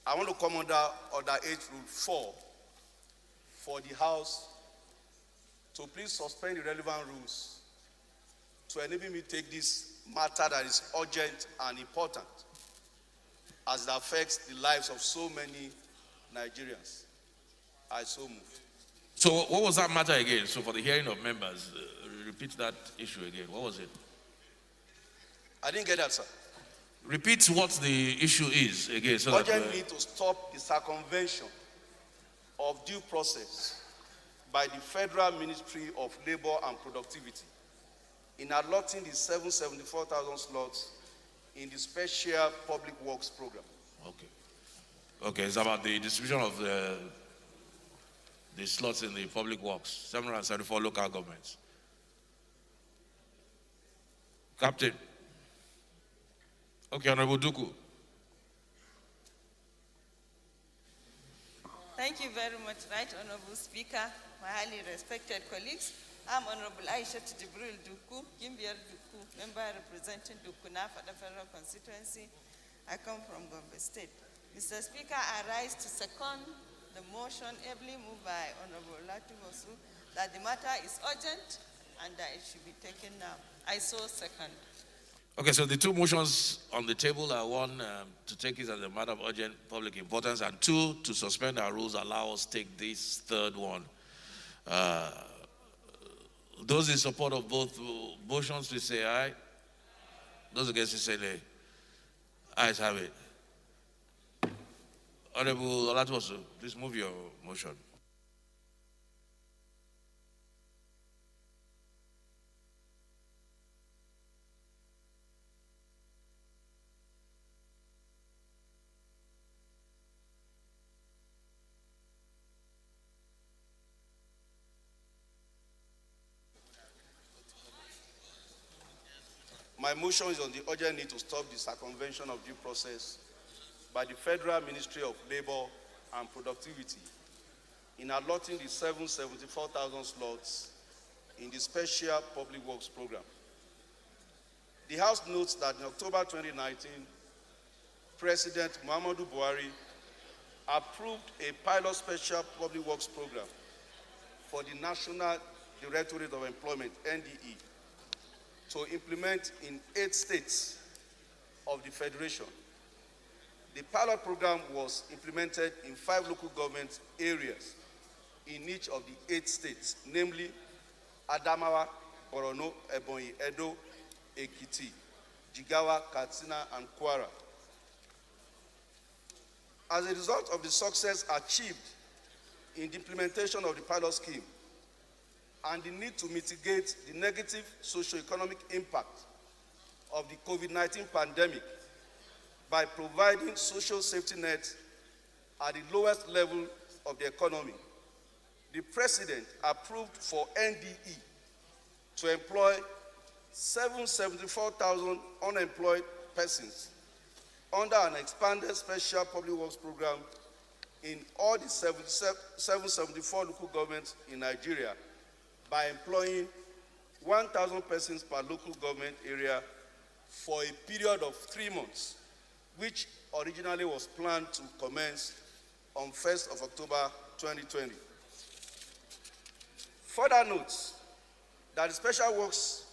I want to come under Order 8, Rule 4 for the House to please suspend the relevant rules to enable me to take this matter that is urgent and important as it affects the lives of so many Nigerians. I so move. So what was that matter again? So for the hearing of members, repeat that issue again. What was it? I didn't get that, sir. Repeat what the issue is again. So urgent need to stop the circumvention of due process by the Federal Ministry of Labor and Productivity in allotting the 774,000 slots in the Special Public Works Program. Okay. Okay, it's about the distribution of the slots in the public works, 774 local governments. Captain. Okay, Honorable Duku. Thank you very much, Right Honorable Speaker, my highly respected colleagues. I'm Honorable Aisha Jibril Duku, Gimbier Duku, member representing Dukuna for the Federal Constituency. I come from Gombe State. Mr. Speaker, I rise to second the motion ably moved by Honorable Olatubosu that the matter is urgent and that it should be taken now. I so second. Okay, so the 2 motions on the table are 1, to take it as a matter of urgent public importance, and 2, to suspend our rules, allow us to take this third one. Those in support of both motions, please say aye. Those against, please say nay. Ayes have it. Honorable Olatubosu, please move your motion. My motion is on the urgent need to stop the circumvention of due process by the Federal Ministry of Labor and Productivity in allotting the 774,000 slots in the Special Public Works Program. The House notes that in October 2019, President Muhammadu Buhari approved a pilot Special Public Works Program for the National Directorate of Employment, NDE, to implement in 8 states of the Federation. The pilot program was implemented in 5 local government areas in each of the 8 states, namely Adamawa, Borno, Ebonyi, Edo, Ekiti, Jigawa, Katsina, and Kwara. As a result of the success achieved in the implementation of the pilot scheme and the need to mitigate the negative socio-economic impact of the COVID-19 pandemic by providing social safety nets at the lowest level of the economy, the President approved for NDE to employ 774,000 unemployed persons under an expanded Special Public Works Program in all the 774 local governments in Nigeria by employing 1,000 persons per local government area for a period of 3 months, which originally was planned to commence on 1st of October 2020. further notes that the Special Works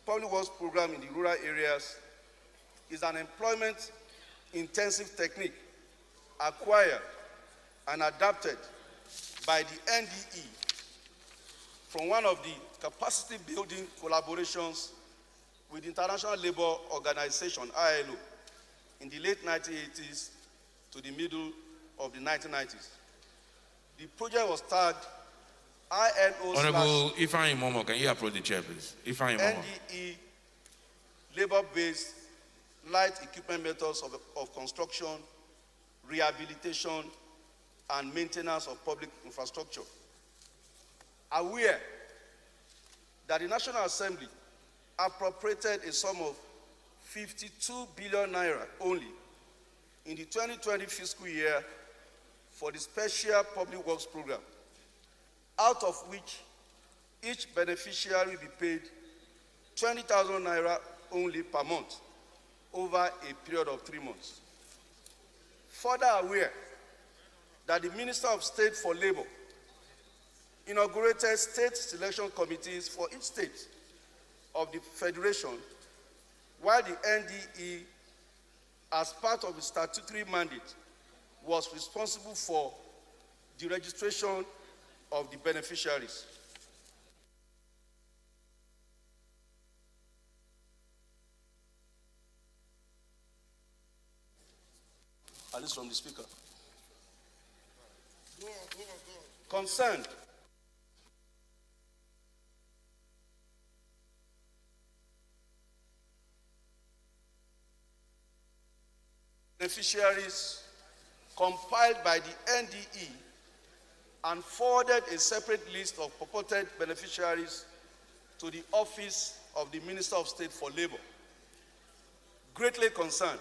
Public Works Program in the rural areas is an employment-intensive technique acquired and adapted by the NDE from one of the capacity-building collaborations with the International Labour Organization, ILO, in the late 1980s to the middle of the 1990s. The project was tagged INO Honorable Ifeanyi Momo, can you approach the chair, please? Ifeanyi Momo. NDE labor-based light equipment methods of construction, rehabilitation, and maintenance of public infrastructure. Aware that the National Assembly appropriated a sum of 52 billion naira only in the 2020 fiscal year for the Special Public Works Program, out of which each beneficiary will be paid 20,000 naira only per month over a period of 3 months. Further aware that the Minister of State for Labor inaugurated state selection committees for each state of the Federation, while the NDE, as part of its statutory mandate, was responsible for the registration of the beneficiaries. At least from the Speaker. Concerned beneficiaries compiled by the NDE and forwarded a separate list of purported beneficiaries to the Office of the Minister of State for Labor. Greatly concerned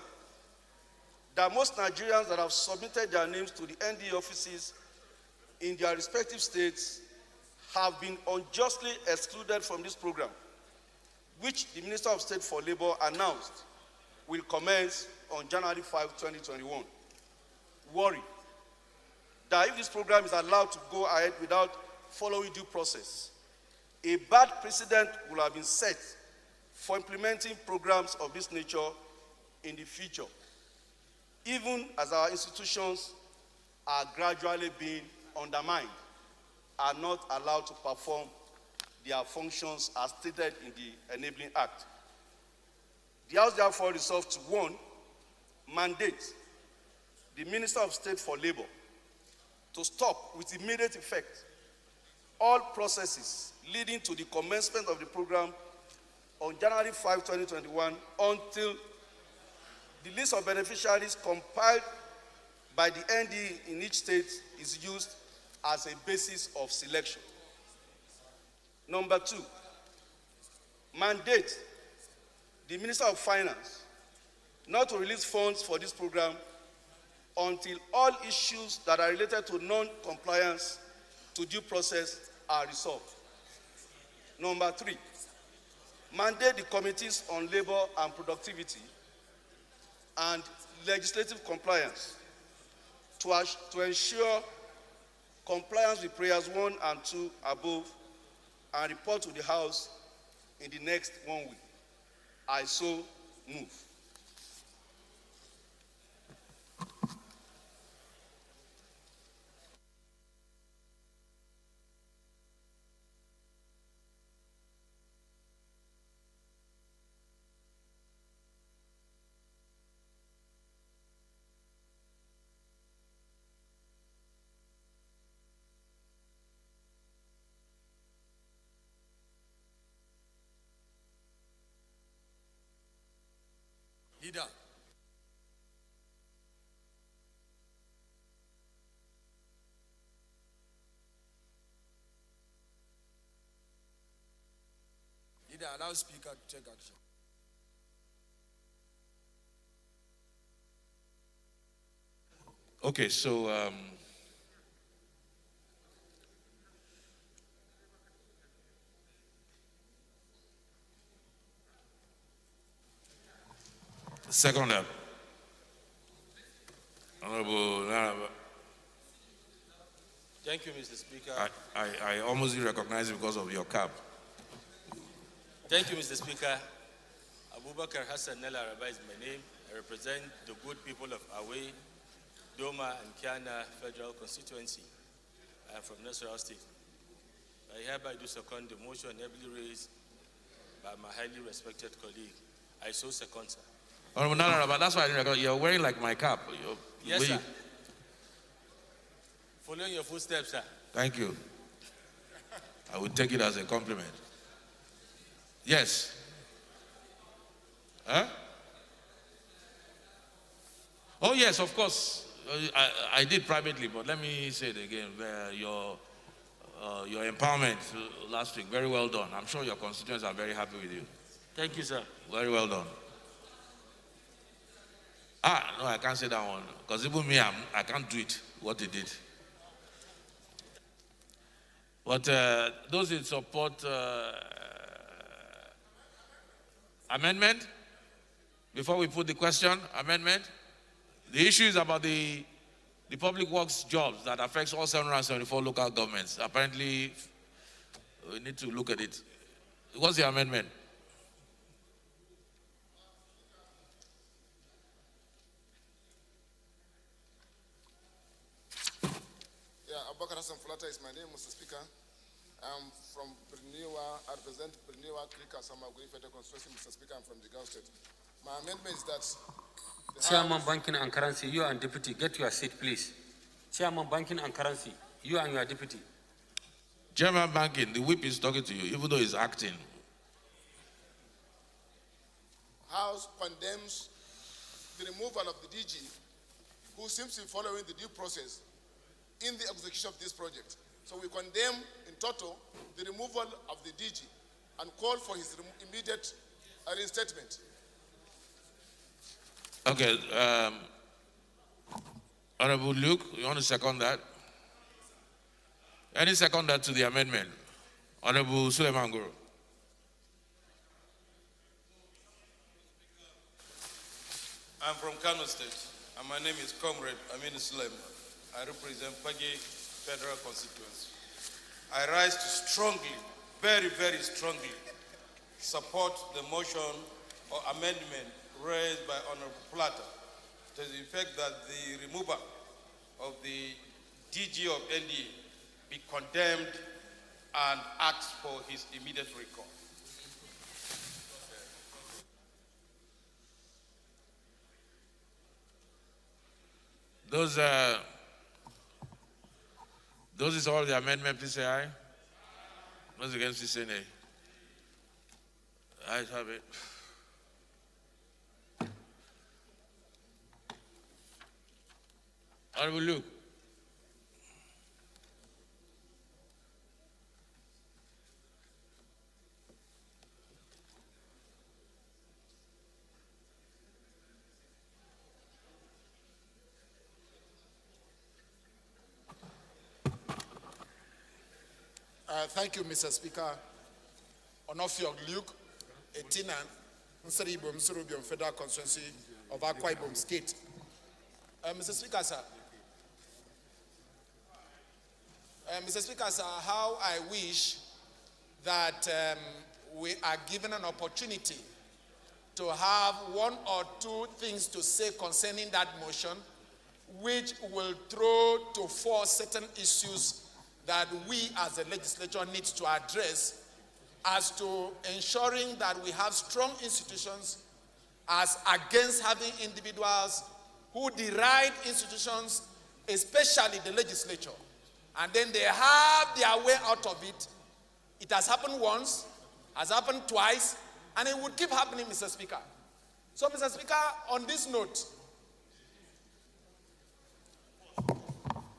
that most Nigerians that have submitted their names to the NDE offices in their respective states have been unjustly excluded from this program, which the Minister of State for Labor announced will commence on January 5, 2021. Worry that if this program is allowed to go ahead without following due process, a bad precedent will have been set for implementing programs of this nature in the future, even as our institutions are gradually being undermined, are not allowed to perform their functions as stated in the Enabling Act. The House therefore resolved to, 1, mandate the Minister of State for Labor to stop with immediate effect all processes leading to the commencement of the program on January 5, 2021 until the list of beneficiaries compiled by the NDE in each state is used as a basis of selection. Number 2, mandate the Minister of Finance not to release funds for this program until all issues that are related to non-compliance to due process are resolved. Number 3, mandate the committees on labor and productivity and legislative compliance to ensure compliance with prayers 1 and 2 above and report to the House in the next 1 week. I so move. Leader. Leader, allow Speaker to take action. Okay, so second up, Honorable. Thank Thank you, Mr. Speaker. I almost didn't recognize it because of your cap. Thank you, Mr. Speaker. Abubakar Hassan Nella Rabba is my name. I represent the good people of Awe, Doma, and Kiana Federal Constituency. I am from Nasarawa State. I hereby do second the motion heavily raised by my highly respected colleague. I so second, sir. Honorable Nala Rabba, that's why I didn't recognize. You're wearing like my cap. Yes, sir. Following your footsteps, sir. Thank you. I will take it as a compliment. Yes. Huh? Oh, yes, of course. I did privately, but let me say it again. Your empowerment last week, very well done. I'm sure your constituents are very happy with you. Thank you, sir. Very well done. No, I can't say that one. Because even me, I can't do it, what they did. But those in support amendment, before we put the question, amendment, the issue is about the public works jobs that affects all 774 local governments. Apparently, we need to look at it. What's the amendment? Abubakar Hassan Fulata is my name, Mr. Speaker. I'm from Briniwa. I represent Briniwa, Krika, Samagui Federal Constituency, Mr. Speaker. I'm from the Gulf State. My amendment is that Chairman Banking and Currency, you and Deputy, get your seat, please. Chairman Banking and Currency, you and your Deputy. Chairman Banking, the whip is talking to you, even though he's acting. House condemns the removal of the DG, who seems to be following the due process in the execution of this project. So we condemn in total the removal of the DG and call for his immediate reinstatement. Okay, Honorable Luke, you want to second that? Any second that to the amendment? Honorable Suleiman Guru. I'm from Kano State, and my name is Comrade Amin Suleiman. I represent Pagi Federal Constituency. I rise to strongly, very, very strongly, support the motion or amendment raised by Honorable Plata to the effect that the removal of the DG of NDA be condemned and asked for his immediate recall. Those is all the amendment, please say aye. Those against, please say nay. Ayes have it. Honorable Luke. Thank you, Mr. Speaker. Onofiog Luke, Etina, Nsaribum Surubium Federal Constituency of Akwa Ibom State. Mr. Speaker, sir. Mr. Speaker, sir, how I wish that we are given an opportunity to have one or two things to say concerning that motion, which will throw to fore certain issues that we as a legislature need to address as to ensuring that we have strong institutions as against having individuals who deride institutions, especially the legislature, and then they have their way out of it. It has happened once, has happened twice, and it would keep happening, Mr. Speaker. So, Mr. Speaker, on this note,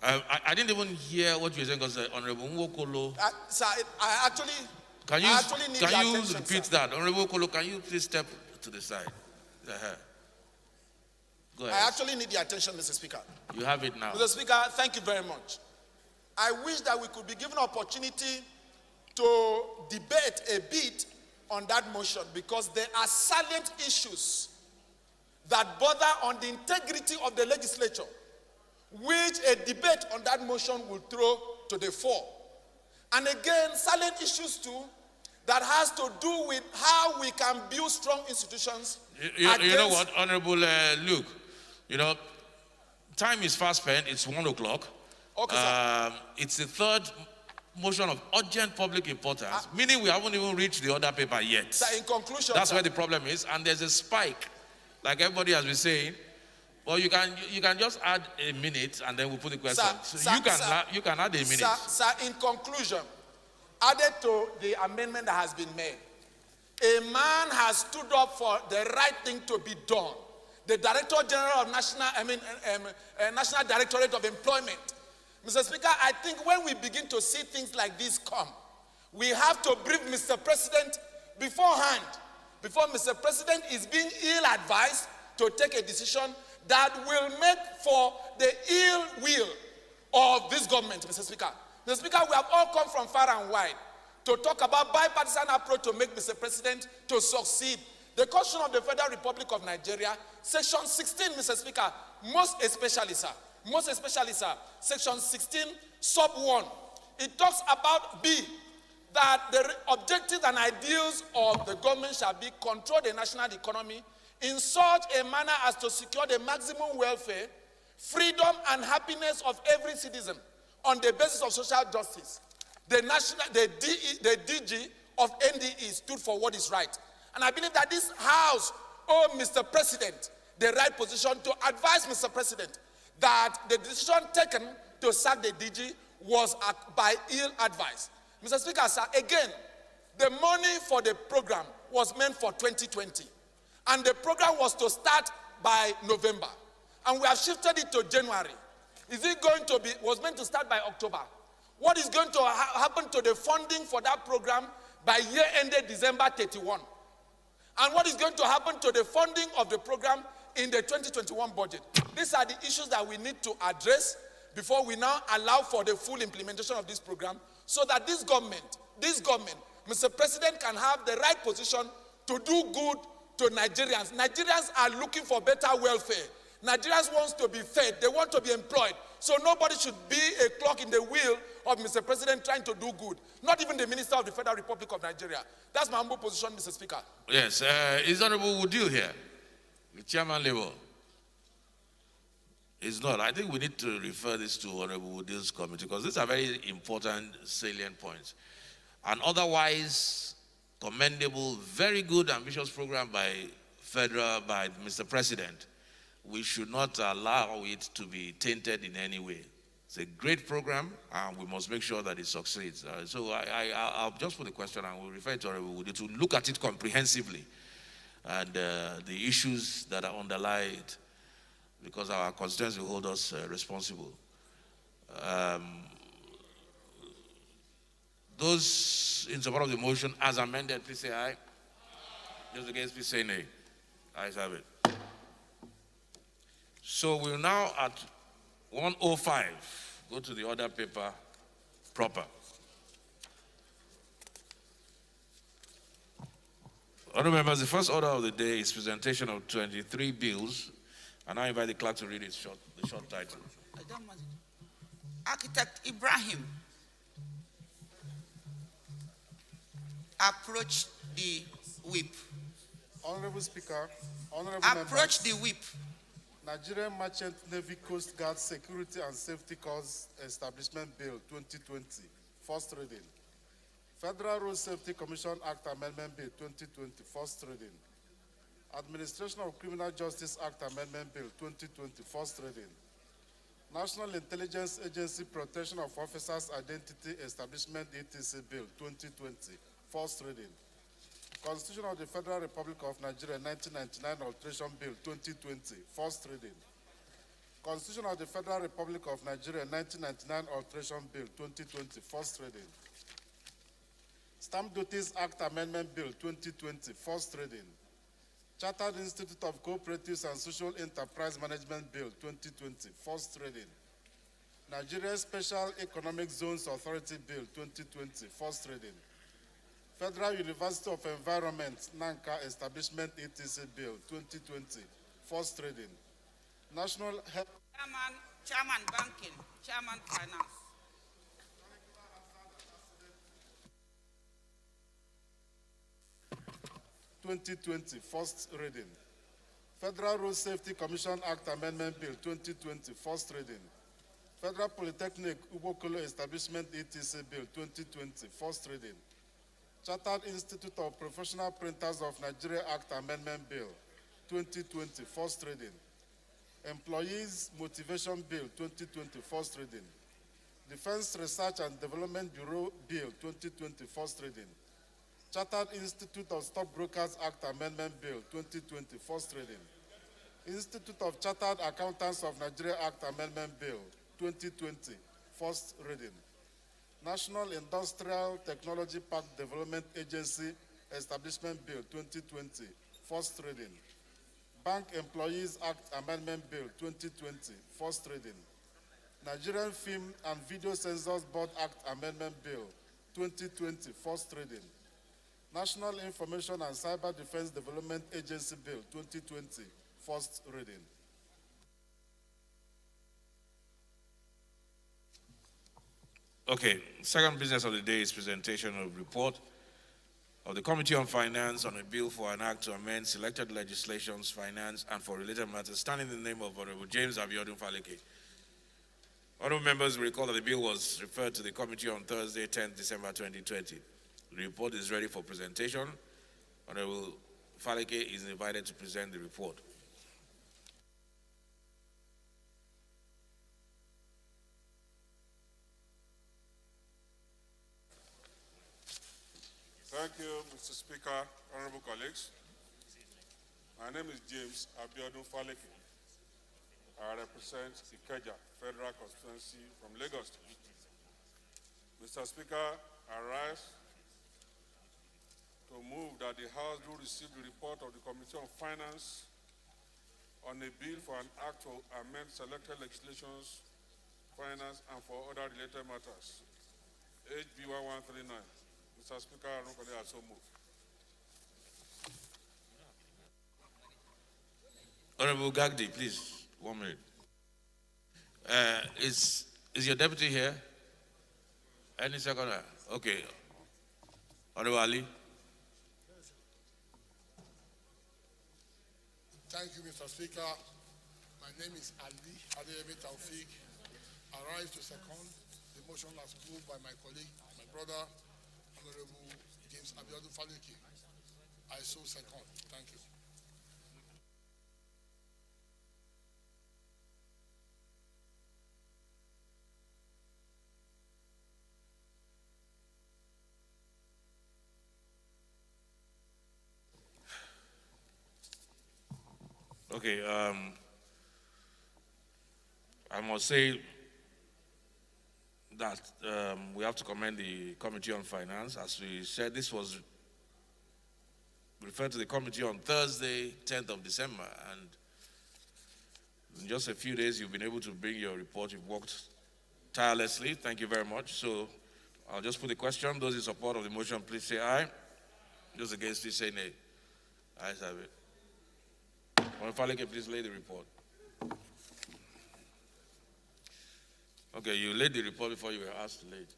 I didn't even hear what you were saying because Honorable Nwokolo. Sir, I actually Can need you attention, repeat sir. that? Honorable Nwokolo, can you please step to the side? Go ahead. I actually need the attention, Mr. Speaker. You have it now. Mr. Speaker, thank you very much. I wish that we could be given an opportunity to debate a bit on that motion because there are salient issues that border on the integrity of the legislature, which a debate on that motion will throw to the fore. And again, silent issues too, that has to do with how we can build strong institutions. You know what, Honorable Luke, you know, time is fast spent. It's 1 o'clock. Okay, sir. It's the third motion of urgent public importance, meaning we haven't even reached the other paper yet. Sir, in conclusion, that's sir, where the problem is, and there's a spike, like everybody has been saying. Well, you can just add a minute, and then we'll put the question. You can add a minute. Sir, in conclusion, added to the amendment that has been made, a man has stood up for the right thing to be done. The Director General of National Directorate of Employment. Mr. Speaker, I think when we begin to see things like this come, we have to brief Mr. President beforehand, before Mr. President is being ill-advised to take a decision that will make for the ill will of this government, Mr. Speaker. Mr. Speaker, we have all come from far and wide to talk about bipartisan approach to make Mr. President to succeed. The Constitution of the Federal Republic of Nigeria, Section 16, Mr. Speaker, most especially, sir, Section 16, sub 1, it talks about B, that the objectives and ideals of the government shall be control the national economy in such a manner as to secure the maximum welfare, freedom, and happiness of every citizen on the basis of social justice. The DG of NDE stood for what is right. And I believe that this House owes Mr. President the right position to advise Mr. President that the decision taken to sack the DG was by ill advice. Mr. Speaker, sir, again, the money for the program was meant for 2020. And the program was to start by November. And we have shifted it to January. Was meant to start by October. What is going to happen to the funding for that program by year ended December 31? And what is going to happen to the funding of the program in the 2021 budget? These are the issues that we need to address before we now allow for the full implementation of this program, so that this government, Mr. President, can have the right position to do good to Nigerians. Nigerians are looking for better welfare. Nigerians want to be fed. They want to be employed. So nobody should be a clock in the wheel of Mr. President trying to do good. Not even the Minister of the Federal Republic of Nigeria. That's my humble position, Mr. Speaker. Yes. Is Honorable Woodil here? The Chairman Labour. It's not. I think we need to refer this to Honorable Woodil's committee, because these are very important, salient points. An otherwise commendable, very good, ambitious program by Mr. President. We should not allow it to be tainted in any way. It's a great program, and we must make sure that it succeeds. So I'll just put the question, and we'll refer to Honorable Woodil to look at it comprehensively, and the issues that are underlie it, because our constituency will hold us responsible. Those in support of the motion as amended, please say aye. Those against, please say nay. Ayes have it. So we're now at 105. Go to the order paper proper. Honourable members, the first order of the day is presentation of 23 bills. And I invite the clerk to read the short title. Architect Ibrahim approach the whip. Honorable Speaker, honorable approach members, the whip. Nigerian Merchant Navy Coast Guard Security and Safety Corps Establishment Bill 2020, first reading. Federal Road Safety Commission Act Amendment Bill 2020, first reading. Administration of Criminal Justice Act Amendment Bill 2020, first reading. National Intelligence Agency Protection of Officers' Identity Establishment etc. Bill 2020, first reading. Constitution of the Federal Republic of Nigeria 1999 Alteration Bill 2020, first reading. Constitution of the Federal Republic of Nigeria 1999 Alteration Bill 2020, first reading. Stamp Duties Act Amendment Bill 2020, first reading. Chartered Institute of Cooperatives and Social Enterprise Management Bill 2020, first reading. Nigeria Special Economic Zones Authority Bill 2020, first reading. Federal University of Environment, NANCA Establishment etc. Bill 2020, first reading. National Health... Chairman Banking, Chairman Finance. 2020, first reading. Federal Road Safety Commission Act Amendment Bill 2020, first reading. Federal Polytechnic Ubokolo Establishment ETC Bill 2020, first reading. Chartered Institute of Professional Printers of Nigeria Act Amendment Bill 2020, first reading. Employees Motivation Bill 2020, first reading. Defense Research and Development Bureau Bill 2020, first reading. Chartered Institute of Stockbrokers Act Amendment Bill 2020, first reading. Institute of Chartered Accountants of Nigeria Act Amendment Bill 2020, first reading. National Industrial Technology Park Development Agency Establishment Bill 2020, first reading. Bank Employees Act Amendment Bill 2020, first reading. Nigerian Film and Video Censors Board Act Amendment Bill 2020, first reading. National Information and Cyber Defense Development Agency Bill 2020, first reading. Okay, second business of the day is presentation of report of the Committee on Finance on a bill for an act to amend selected legislations, finance, and for related matters, standing in the name of Honorable James Abiodun Faleke. Honorable members will recall that the bill was referred to the committee on Thursday, 10th December 2020. The report is ready for presentation. Honorable Faleke is invited to present the report. Thank you, Mr. Speaker, honorable colleagues. My name is James Abiodun Faleke. I represent Ikeja Federal Constituency from Lagos. Mr. Speaker, I rise to move that the House do receive the report of the Committee on Finance on a bill for an act to amend selected legislations, finance, and for other related matters. HB 1139. Mr. Speaker, I so move. Honorable Gagdi, please, 1 minute. Is your deputy here? Any second? Okay. Honorable Ali. Thank you, Mr. Speaker. My name is Ali Adeyemi Taufik. I rise to second the motion as moved by my colleague, my brother, Honorable James Abiodun Faleke. I so second. Thank you. Okay, I must say that we have to commend the Committee on Finance. As we said, this was referred to the committee on Thursday, 10th of December, and in just a few days you've been able to bring your report. You've worked tirelessly. Thank you very much. So I'll just put the question. Those in support of the motion, please say aye. Those against, please say nay. Ayes have it. Honorable Faleke, please lay the report. Okay, you laid the report before you were asked to lay it.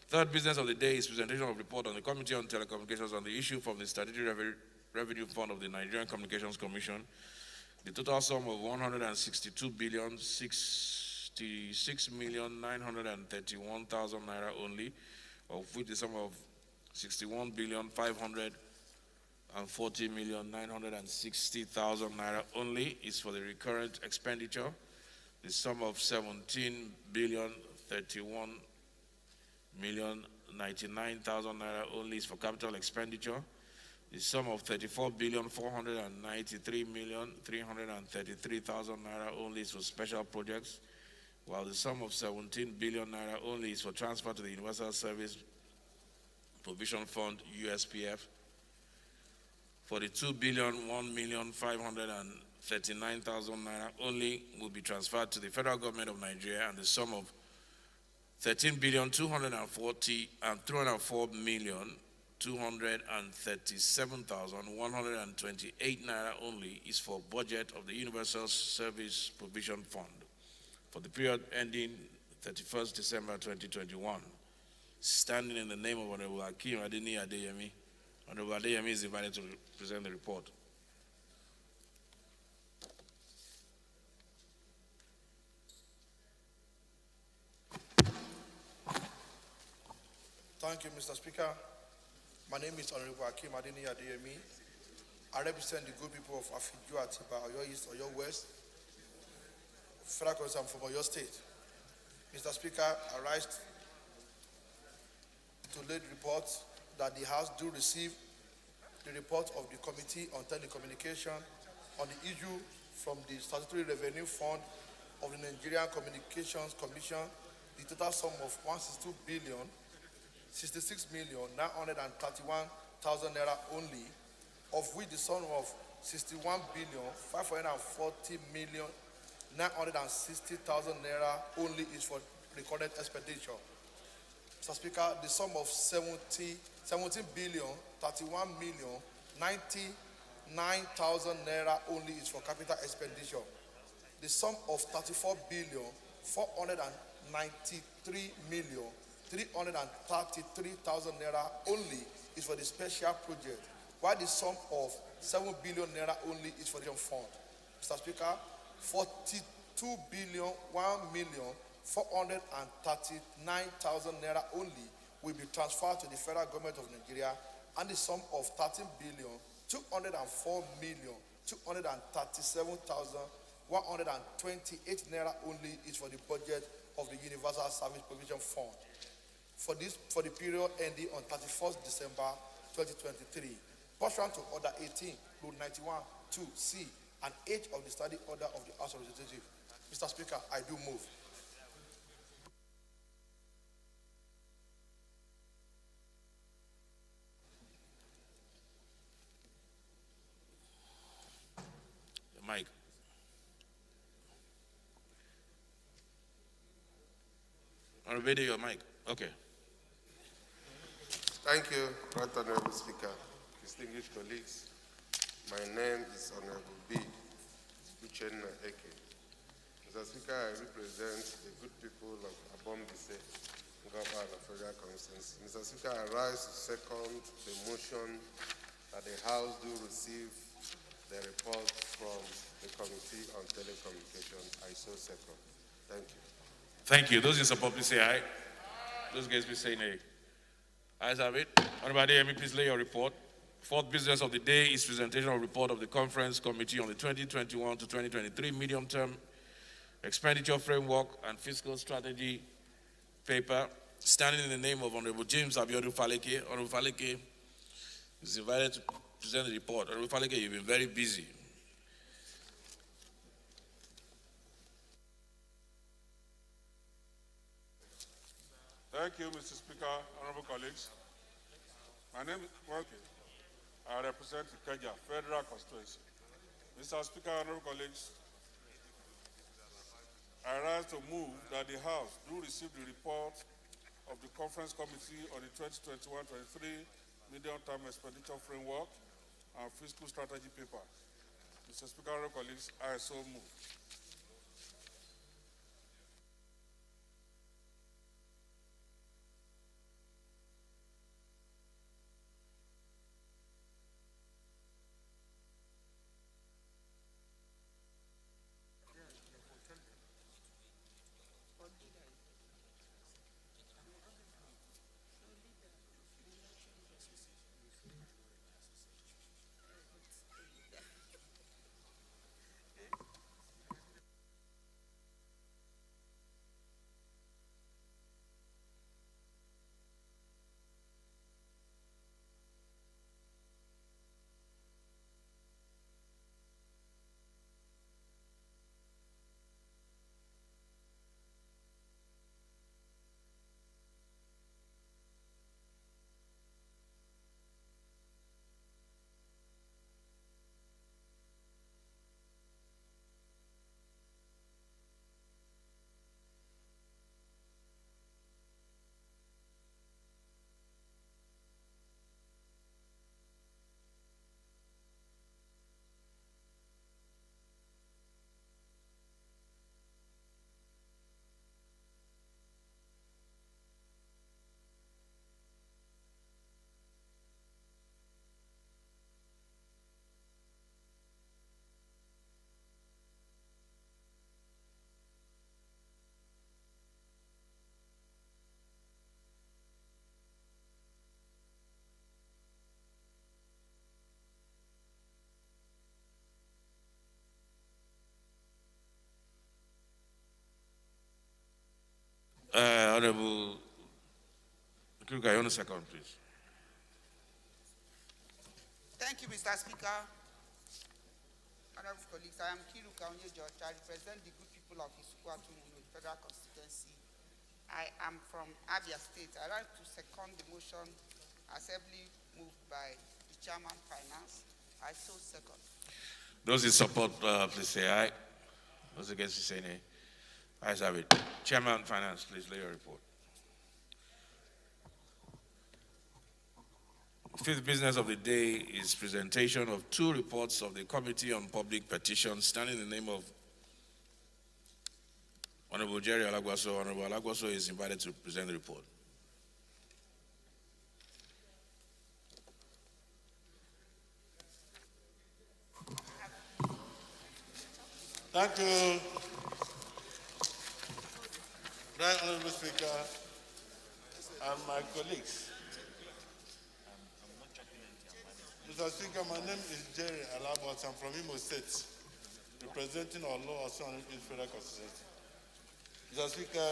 Third business of the day is presentation of report on the Committee on Telecommunications on the issue from the Statutory Revenue Fund of the Nigerian Communications Commission. The total sum of 166,931,000 naira only, of which the sum of 61,540,960,000 naira only is for the recurrent expenditure. The sum of 17,031,099,000 naira only is for capital expenditure. The sum of 34,493,333,000 naira only is for special projects, while the sum of 17 billion naira only is for transfer to the Universal Service Provision Fund, USPF. For the 2,001,539,000 naira only will be transferred to the federal government of Nigeria, and the sum of 13,237,128 naira only is for budget of the Universal Service Provision Fund for the period ending 31st December 2021. Standing in the name of Honorable Hakeem Adeni Adeyemi, Honorable Adeyemi is invited to present the report. Thank you, Mr. Speaker. My name is Honorable Hakeem Adeni Adeyemi. I represent the good people of Afiju Atiba, Oyo East, Oyo West, Federal Council from Oyo State. Mr. Speaker, I rise to lead report that the House do receive the report of the Committee on Telecommunication on the issue from the Statutory Revenue Fund of the Nigerian Communications Commission, the total sum of 162 billion, 66,931,000 naira only, of which the sum of 61,540,960,000 naira only is for recorded expenditure. Mr. Speaker, the sum of 17 billion 31,099,000 naira only is for capital expenditure. The sum of 34 billion 493,333,000 naira only is for the special project, while the sum of 7 billion naira only is for the fund. Mr. Speaker, 42 billion 1,439,000 naira only will be transferred to the federal government of Nigeria, and the sum of 13 billion 204,237,128 naira only is for the budget of the Universal Service Provision Fund for the period ending on 31st December 2023, pursuant to Order 18, Rule 91, 2C, and H of the Study Order of the House of Representatives. Mr. Speaker, I do move. Mike. Honorable, your mic. Okay. Thank you, Right Honorable Speaker. Distinguished colleagues, my name is Honorable B. Uchenna Eke. Mr. Speaker, I represent the good people of Abombise, Ngaba and Federal Constituency. Mr. Speaker, I rise to second the motion that the House do receive the report from the Committee on Telecommunication. I so second. Thank you. Thank you. Those in support, please say aye. Those against, please say nay. Ayes have it. Honorable Adeyemi, please lay your report. Fourth business of the day is presentation of report of the Conference Committee on the 2021 to 2023 medium-term expenditure framework and fiscal strategy paper. Standing in the name of Honorable James Abiodun Faleke, Honorable Faleke is invited to present the report. Honorable Faleke, you've been very busy. Thank you, Mr. Speaker, honorable colleagues. My name is Walke. I represent the Keja Federal Constituency. Mr. Speaker, honorable colleagues, I rise to move that the House do receive the report of the Conference Committee on the 2021-23 Medium-Term Expenditure Framework and Fiscal Strategy Paper. Mr. Speaker, honorable colleagues, I so move. Honorable Kruger, you want a second, please? Thank you, Mr. Speaker. Honorable colleagues, I am Kiruka Onye George. I represent the good people of Isukwatu Federal Constituency. I am from Abia State. I like to second the motion assembly moved by the Chairman Finance. I so second. Those in support, please say aye. Those against, say nay. Ayes have it. Chairman Finance, please lay your report. Fifth business of the day is presentation of two reports of the Committee on Public Petitions, standing in the name of Honorable Jerry Alagwaso. Honorable Alagwaso is invited to present the report. Thank you. Right, Honorable Speaker, and my colleagues. Mr. Speaker, my name is Jerry Alabot. I'm from Imo State, representing our law on Federal Constituency. Mr. Speaker,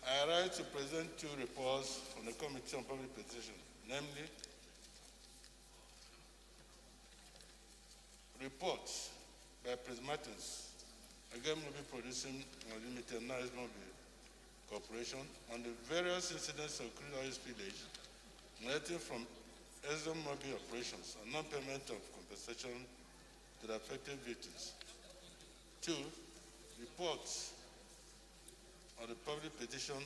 I arrived to present two reports from the Committee on Public Petitions, namely, reports by Prismatins, again will be producing unlimited Mobile Corporation on the various incidents of crude oil spillage relating from ExxonMobil operations and non-payment of compensation to the affected victims. Two, reports on the public petition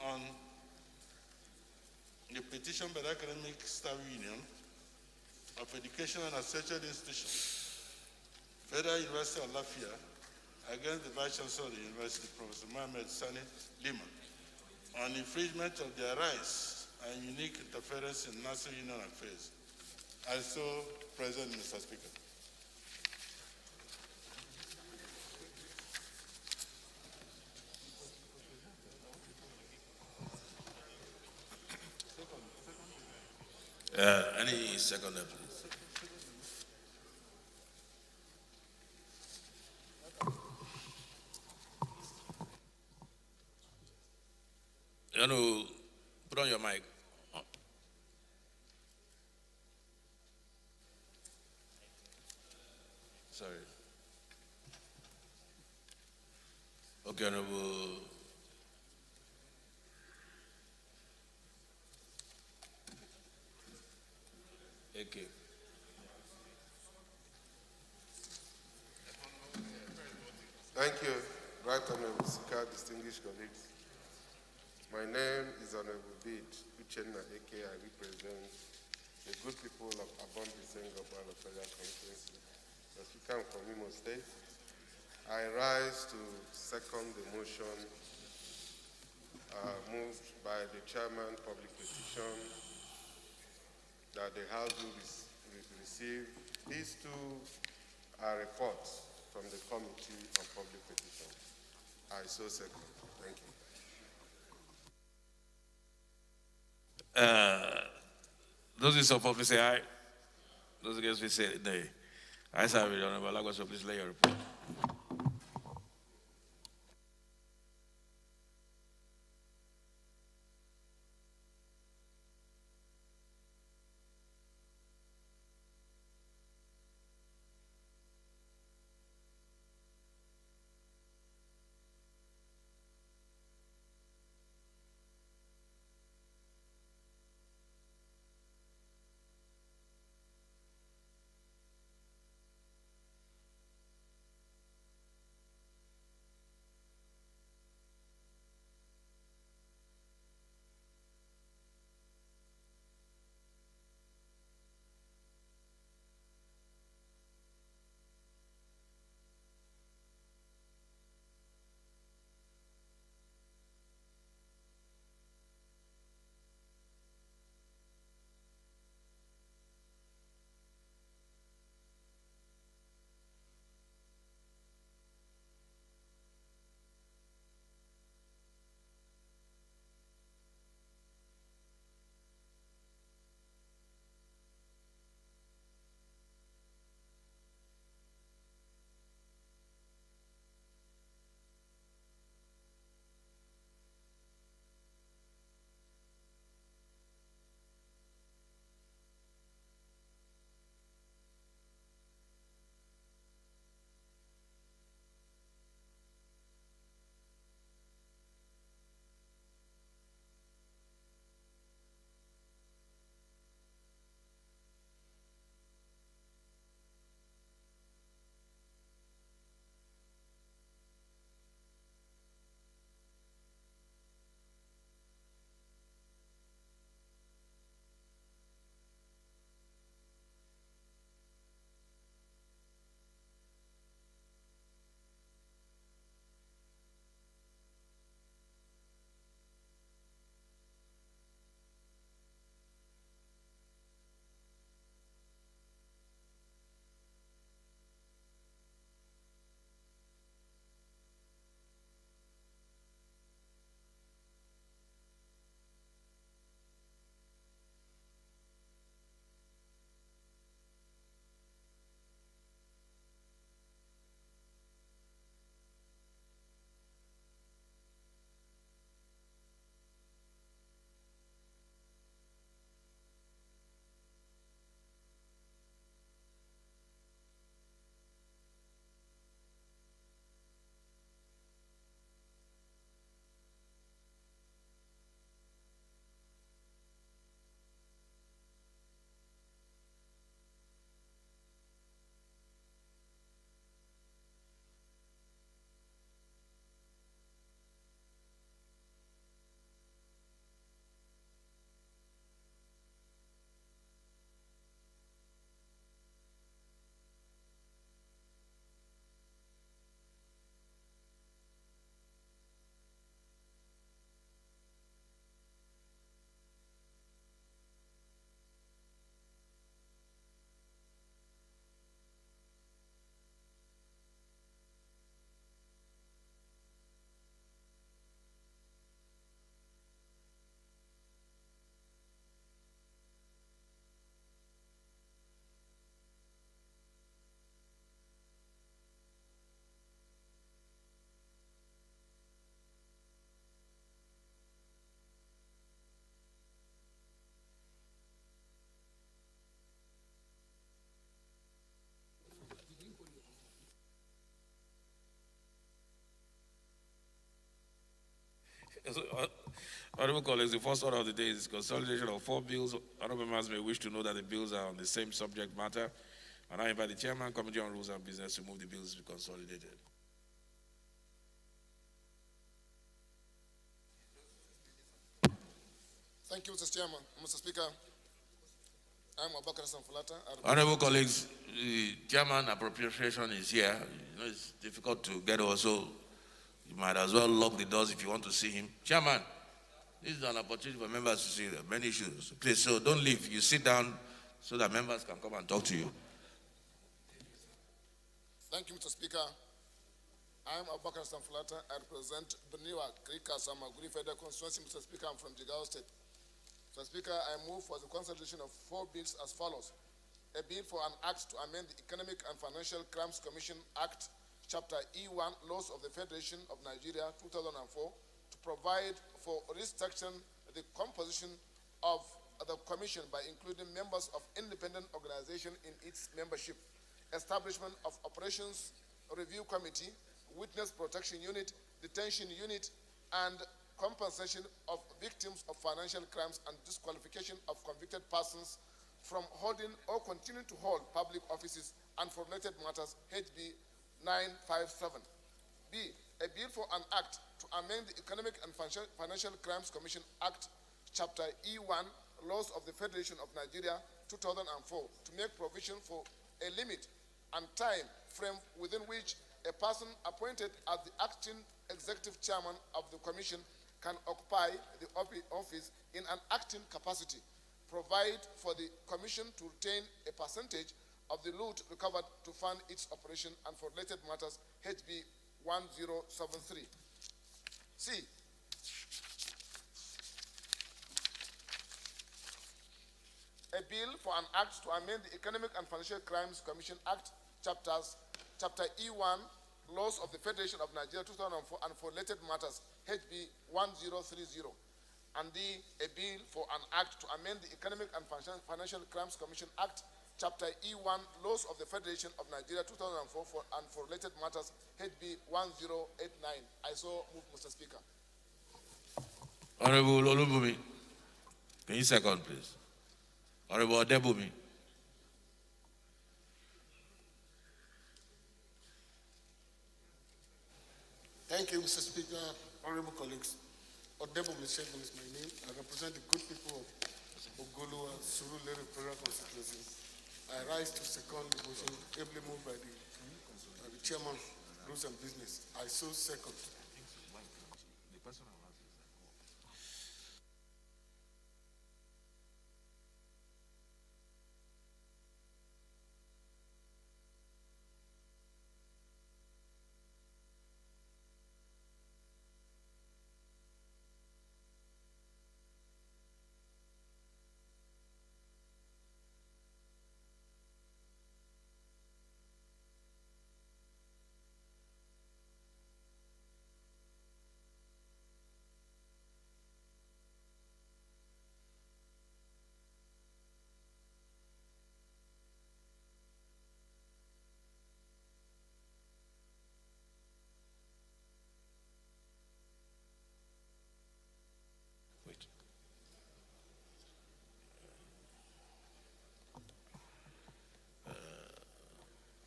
on the petition by the Academic Staff Union of Education and Associated Institutions, Federal University of Lafayette, against the Vice Chancellor of the University, Professor Mohamed Sani Lima, on infringement of their rights and unique interference in national union affairs. I so present, Mr. Speaker. Any seconder, please? You want to put on your mic? Sorry. Okay, Honorable. AK. Thank you, Right Honorable Speaker, distinguished colleagues. My name is Honorable Bid Uchenna AK. I represent the good people of Abombi Sengopal of Federal Constituency. The Speaker from Imo State. I rise to second the motion moved by the Chairman Public Petition that the House will receive. These two are reports from the Committee on Public Petition. I so second. Thank you. Those in support, please say aye. Those against, please say nay. Ayes have it, Honorable Alagwaso, please lay your report. Honorable colleagues, the first order of the day is consolidation of 4 bills. Honorable members may wish to know that the bills are on the same subject matter. And I invite the Chairman, Committee on Rules and Business, to move the bills to be consolidated. Thank you, Mr. Chairman. Mr. Speaker, I'm Abakar Samfulata. Honorable colleagues, the Chairman appropriation is here. You know, it's difficult to get over, so you might as well lock the doors if you want to see him. Chairman, this is an opportunity for members to see the many issues. Please, so don't leave. You sit down so that members can come and talk to you. Thank you, Mr. Speaker. I'm Abakar Samfulata. I represent Beniwa Krika Samaguri Federal Constituency. Mr. Speaker, I'm from Jigawa State. Mr. Speaker, I move for the consideration of 4 bills as follows. A bill for an act to amend the Economic and Financial Crimes Commission Act, Chapter E1, Laws of the Federation of Nigeria, 2004, to provide for restructuring the composition of the commission by including members of independent organization in its membership, establishment of operations review committee, witness protection unit, detention unit, and compensation of victims of financial crimes and disqualification of convicted persons from holding or continuing to hold public offices and for related matters, HB 957. B, a bill for an act to amend the Economic and Financial Crimes Commission Act, Chapter E1, Laws of the Federation of Nigeria, 2004, to make provision for a limit and time frame within which a person appointed as the acting executive chairman of the commission can occupy the office in an acting capacity, provide for the commission to retain a percentage of the loot recovered to fund its operation and for related matters, HB 1073. C, a bill for an act to amend the Economic and Financial Crimes Commission Act, Chapter E1, Laws of the Federation of Nigeria, 2004, and for related matters, HB 1030. And D, a bill for an act to amend the Economic and Financial Crimes Commission Act, Chapter E1, Laws of the Federation of Nigeria, 2004, and for related matters, HB 1089. I so move, Mr. Speaker. Honorable Olubumi, can you second, please? Honorable Odebumi. Thank you, Mr. Speaker. Honorable colleagues, Odebumi Segun is my name. I represent the good people of Ogulu and Surulere Federal Constituency. I rise to second the motion ably moved by the Chairman, Rules and Business. I so second.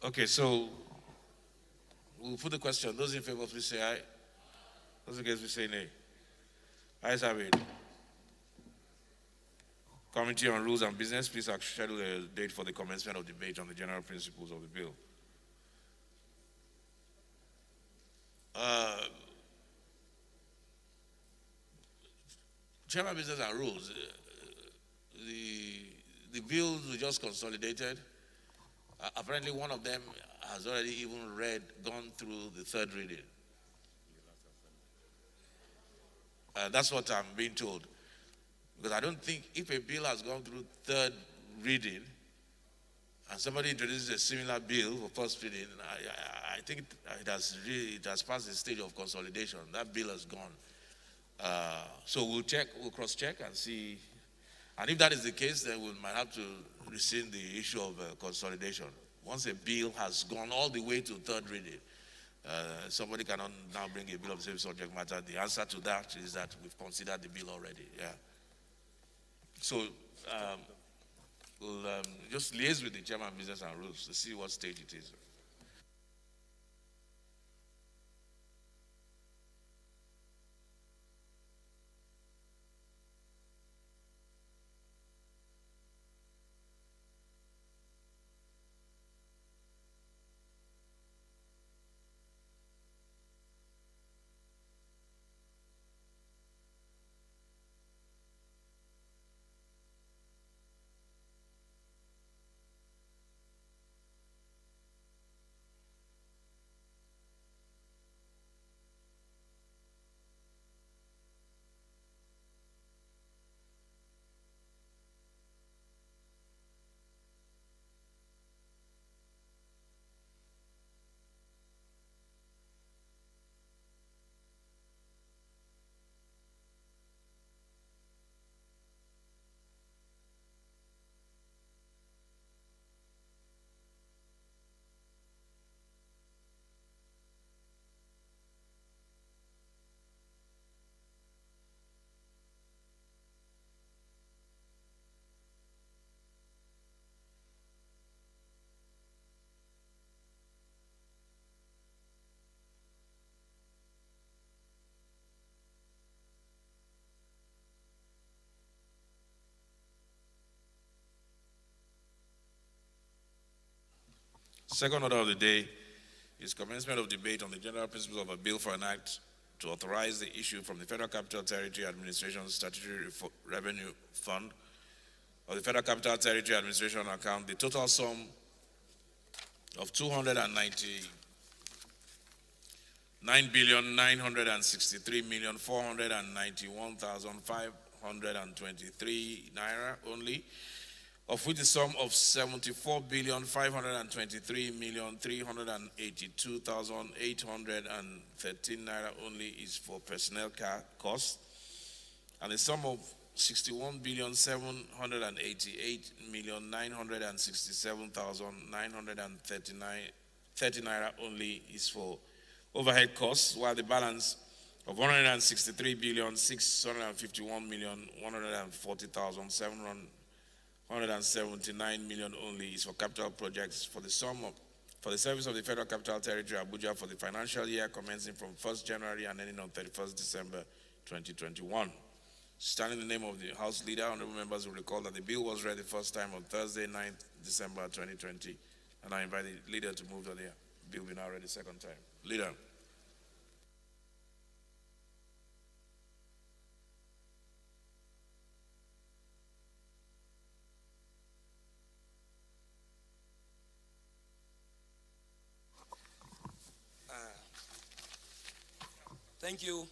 Okay, so we'll put the question. Those in favor, please say aye. Those against, please say nay. Ayes have it. Committee on Rules and Business, please schedule a date for the commencement of debate on the general principles of the bill. Chairman, Business and Rules, the bills we just consolidated. Apparently, one of them has already even gone through the third reading. That's what I'm being told. Because I don't think if a bill has gone through third reading and somebody introduces a similar bill for first reading, I think it has passed the stage of consolidation. That bill has gone. So we'll cross-check and see. And if that is the case, then we might have to rescind the issue of consolidation. Once a bill has gone all the way to third reading, Somebody cannot now bring a bill of the same subject matter. The answer to that is that we've considered the bill already. Yeah. So we'll just liaise with the chairman of Business and Rules to see what stage it is. Second order of the day is commencement of debate on the general principles of a bill for an act to authorize the issue from the Federal Capital Territory Administration Statutory Revenue Fund of the Federal Capital Territory Administration account the total sum of 299,963,491,523 naira only, of which the sum of 74,523,382,813 naira only is for personnel costs, and the sum of 61,788,967,930 naira only is for overhead costs, while the balance of 163,651,140,779 million only is for capital projects for the service of the Federal Capital Territory Abuja for the financial year commencing from 1st January and ending on 31st December 2021. Standing in the name of the House Leader, honorable members will recall that the bill was read the first time on Thursday, 9th December 2020, and I invite the Leader to move that the bill be now read the second time. Leader. Thank you,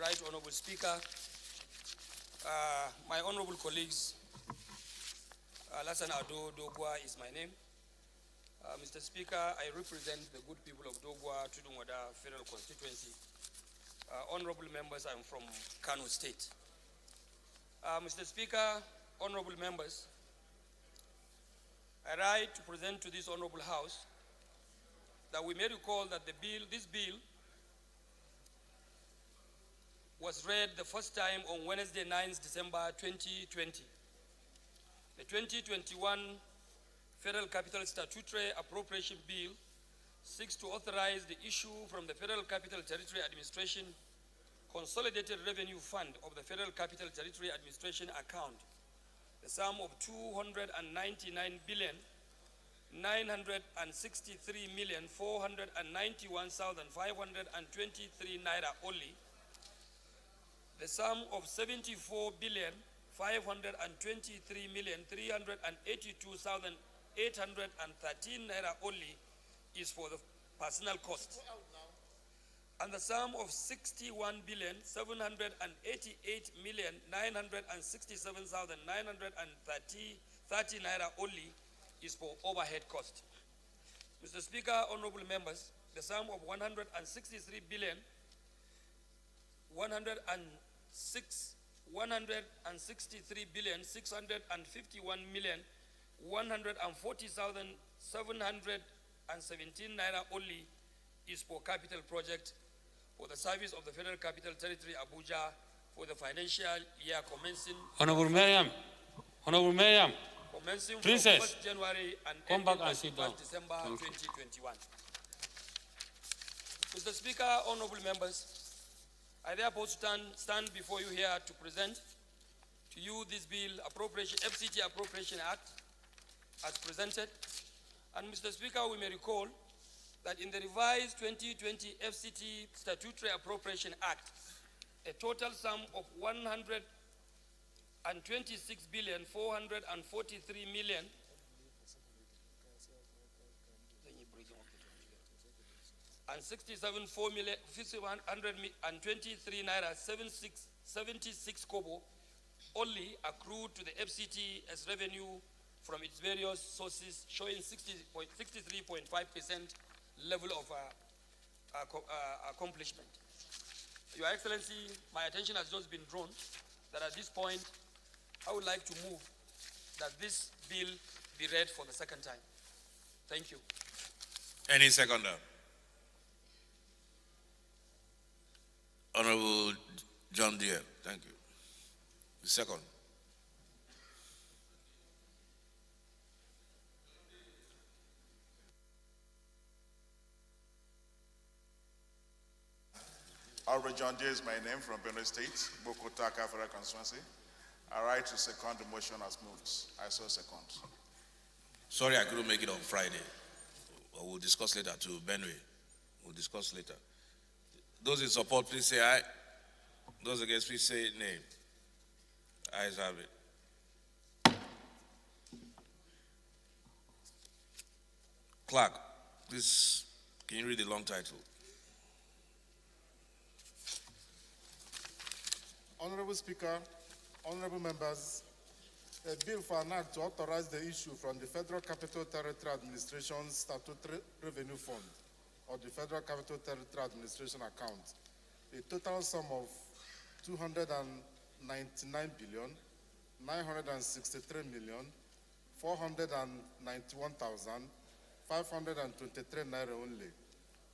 Right Honorable Speaker. My honorable colleagues, Lasan Ado Dogwa is my name. Mr. Speaker, I represent the good people of Dogwa, Tudunwada Federal Constituency. Honorable members, I'm from Kano State. Mr. Speaker, honorable members, I write to present to this honorable House that we may recall that this bill was read the first time on Wednesday, 9th December 2020. The 2021 Federal Capital Statutory Appropriation Bill seeks to authorize the issue from the Federal Capital Territory Administration Consolidated Revenue Fund of the Federal Capital Territory Administration account the sum of 299,963,491,523 naira only, the sum of 74,523,382,813 naira only is for the personal cost. And the sum of 61,788,967,930 naira only is for overhead cost. Mr. Speaker, honorable members, the sum of 163,651,140,717 naira only is for capital project for the service of the Federal Capital Territory, Abuja, for the financial year commencing. Honorable Maryam, Commencing from Princess, 1st January and come ending back and sit down. December Thank you. 2021. Mr. Speaker, honorable members, I therefore stand before you here to present to you this bill, FCT Appropriation Act, as presented. And Mr. Speaker, we may recall that in the revised 2020 FCT Statutory Appropriation Act, a total sum of 126,443,000,000 and 67,423 naira 76 kobo only accrued to the FCT as revenue from its various sources, showing 63.5% level of accomplishment. Your Excellency, my attention has just been drawn that at this point, I would like to move that this bill be read for the second time. Thank you. Any seconder? Honorable John Deere, thank you. The second. Honorable John Deere is my name, from Benue State, Bokotaka Federal Constituency. I write to second the motion as moved. I so second. Sorry I couldn't make it on Friday. We'll discuss later to Benue. We'll discuss later. Those in support, please say aye. Those against, please say nay. Ayes have it. Clerk, please, can you read the long title? Honorable Speaker, honorable members, a bill for an act to authorize the issue from the Federal Capital Territory Administration's Statutory Revenue Fund or the Federal Capital Territory Administration account, a total sum of 299,963,491,523 naira only,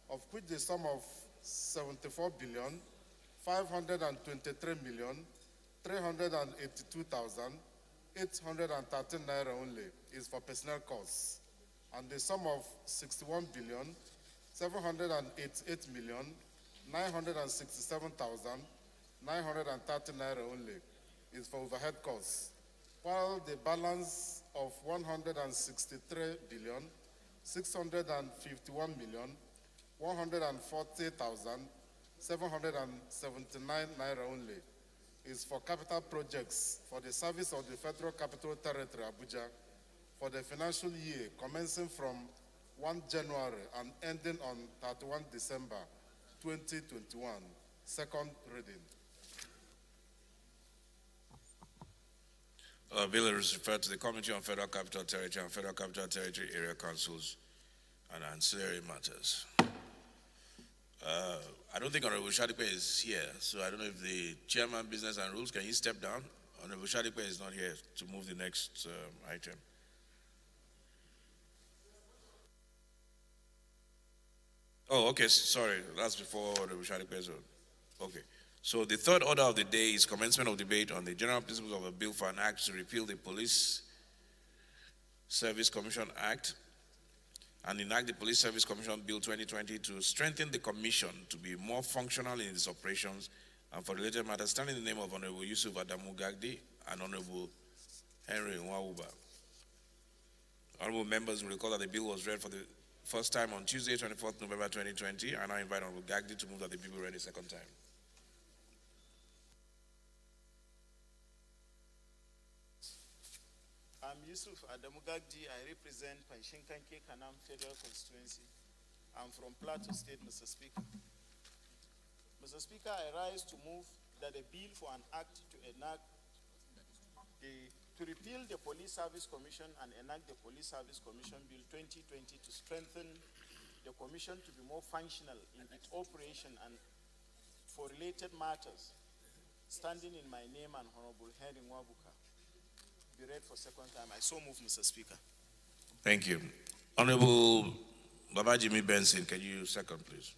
of which the sum of 74,523,382,813 naira only is for personnel costs, and the sum of 61,788,967,930 naira only is for overhead costs, while the balance of 163,651,140,779 naira only is for capital projects for the service of the Federal Capital Territory, Abuja, for the financial year commencing from 1 January and ending on 31 December 2021. Second reading. Bill is referred to the Committee on Federal Capital Territory and Federal Capital Territory Area Councils and Ancillary Matters. I don't think Honorable Shadipe is here, so I don't know if the Chairman, Business and Rules, can you step down? Honorable Shadipe is not here to move the next item. Oh, okay, sorry, that's before Honorable Shadipe's vote. Okay. So the third order of the day is commencement of debate on the general principles of a bill for an act to repeal the Police Service Commission Act and enact the Police Service Commission Bill 2020 to strengthen the commission to be more functional in its operations and for related matters, stand in the name of Honorable Yusuf Adamu Gagdi and Honorable Henry Nwauba. Honorable members will recall that the bill was read for the first time on Tuesday, 24th November 2020, and I invite Honorable Gagdi to move that the bill be read a second time. I'm Yusuf Adamu Gagdi. I represent Panshinkanke Kanam Federal Constituency. I'm from Plateau State, Mr. Speaker. Mr. Speaker, I rise to move that a bill for an act to repeal the Police Service Commission and enact the Police Service Commission Bill 2020 to strengthen the commission to be more functional in its operation and for related matters, standing in my name and Honorable Henry Nwabuka, be read for second time. I so move, Mr. Speaker. Thank you. Honorable Baba Jimmy Benson, can you second, please?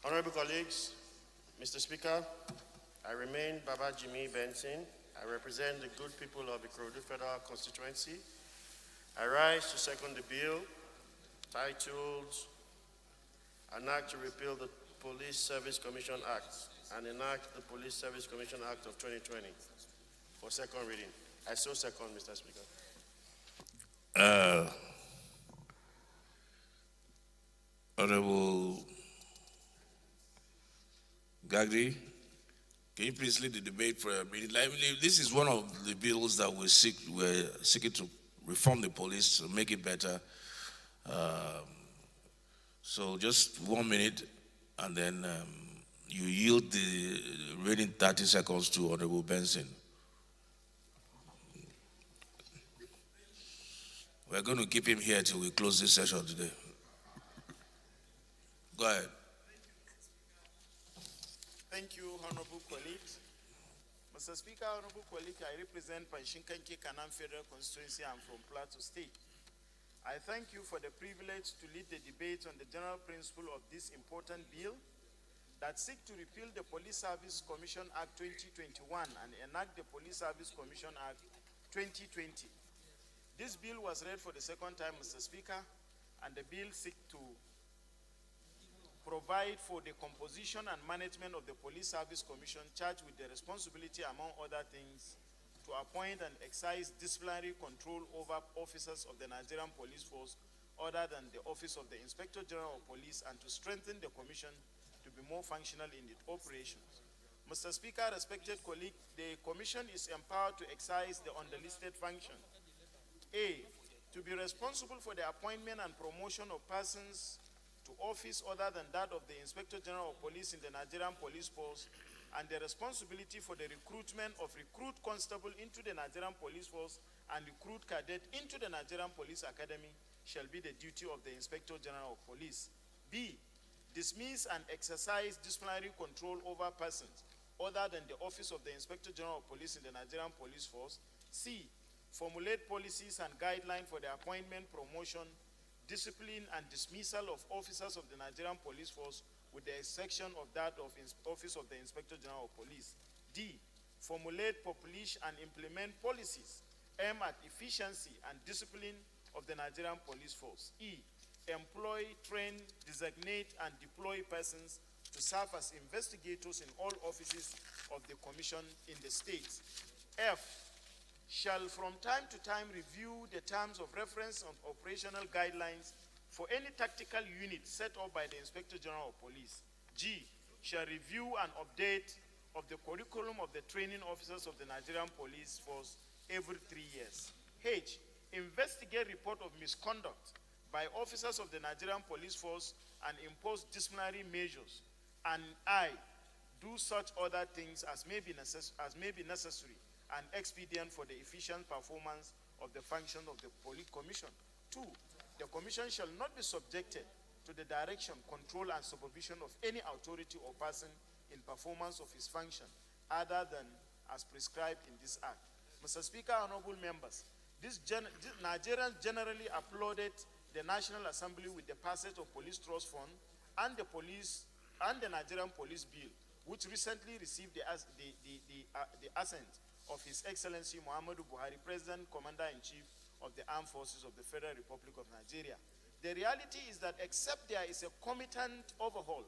Honorable colleagues, Mr. Speaker, I remain Baba Jimmy Benson. I represent the good people of the Ikorodu Federal Constituency. I rise to second the bill titled An Act to Repeal the Police Service Commission Act and enact the Police Service Commission Act of 2020 for second reading. I so second, Mr. Speaker. Honorable Gagri, can you please lead the debate for a minute? This is one of the bills that we're seeking to reform the police, to make it better. So just 1 minute, and then you yield the remaining 30 seconds to Honorable Benson. We're going to keep him here till we close this session today. Go ahead. Thank you, honorable colleagues. Mr. Speaker, honorable colleague, I represent Panshinkanke Kanam Federal Constituency. I'm from Plateau State. I thank you for the privilege to lead the debate on the general principle of this important bill that seek to repeal the Police Service Commission Act 2021 and enact the Police Service Commission Act 2020. This bill was read for the second time, Mr. Speaker, and the bill seeks to provide for the composition and management of the Police Service Commission charged with the responsibility, among other things, to appoint and exercise disciplinary control over officers of the Nigerian Police Force other than the Office of the Inspector General of Police, and to strengthen the Commission to be more functional in its operations. Mr. Speaker, respected colleague, the Commission is empowered to exercise the underlisted function. A, to be responsible for the appointment and promotion of persons to office other than that of the Inspector General of Police in the Nigerian Police Force, and the responsibility for the recruitment of recruit constable into the Nigerian Police Force and recruit cadet into the Nigerian Police Academy shall be the duty of the Inspector General of Police. B, dismiss and exercise disciplinary control over persons other than the Office of the Inspector General of Police in the Nigerian Police Force. C, formulate policies and guidelines for the appointment, promotion, discipline, and dismissal of officers of the Nigerian Police Force, with the exception of that of Office of the Inspector General of Police. D, formulate, publish, and implement policies aimed at efficiency and discipline of the Nigerian Police Force. E, employ, train, designate, and deploy persons to serve as investigators in all offices of the Commission in the states. F, shall from time to time review the terms of reference and operational guidelines for any tactical unit set up by the Inspector General of Police. G, shall review and update of the curriculum of the training officers of the Nigerian Police Force every 3 years. H, investigate report of misconduct by officers of the Nigerian Police Force and impose disciplinary measures. And I, do such other things as may be necessary and expedient for the efficient performance of the function of the Police Commission. 2, the Commission shall not be subjected to the direction, control, and supervision of any authority or person in performance of his function other than as prescribed in this Act. Mr. Speaker, honorable members, Nigerians generally applauded the National Assembly with the passage of Police Trust Fund and the Nigerian Police Bill, which recently received the assent of His Excellency Muhammadu Buhari, President, Commander-in-Chief of the Armed Forces of the Federal Republic of Nigeria. The reality is that except there is a committed overhaul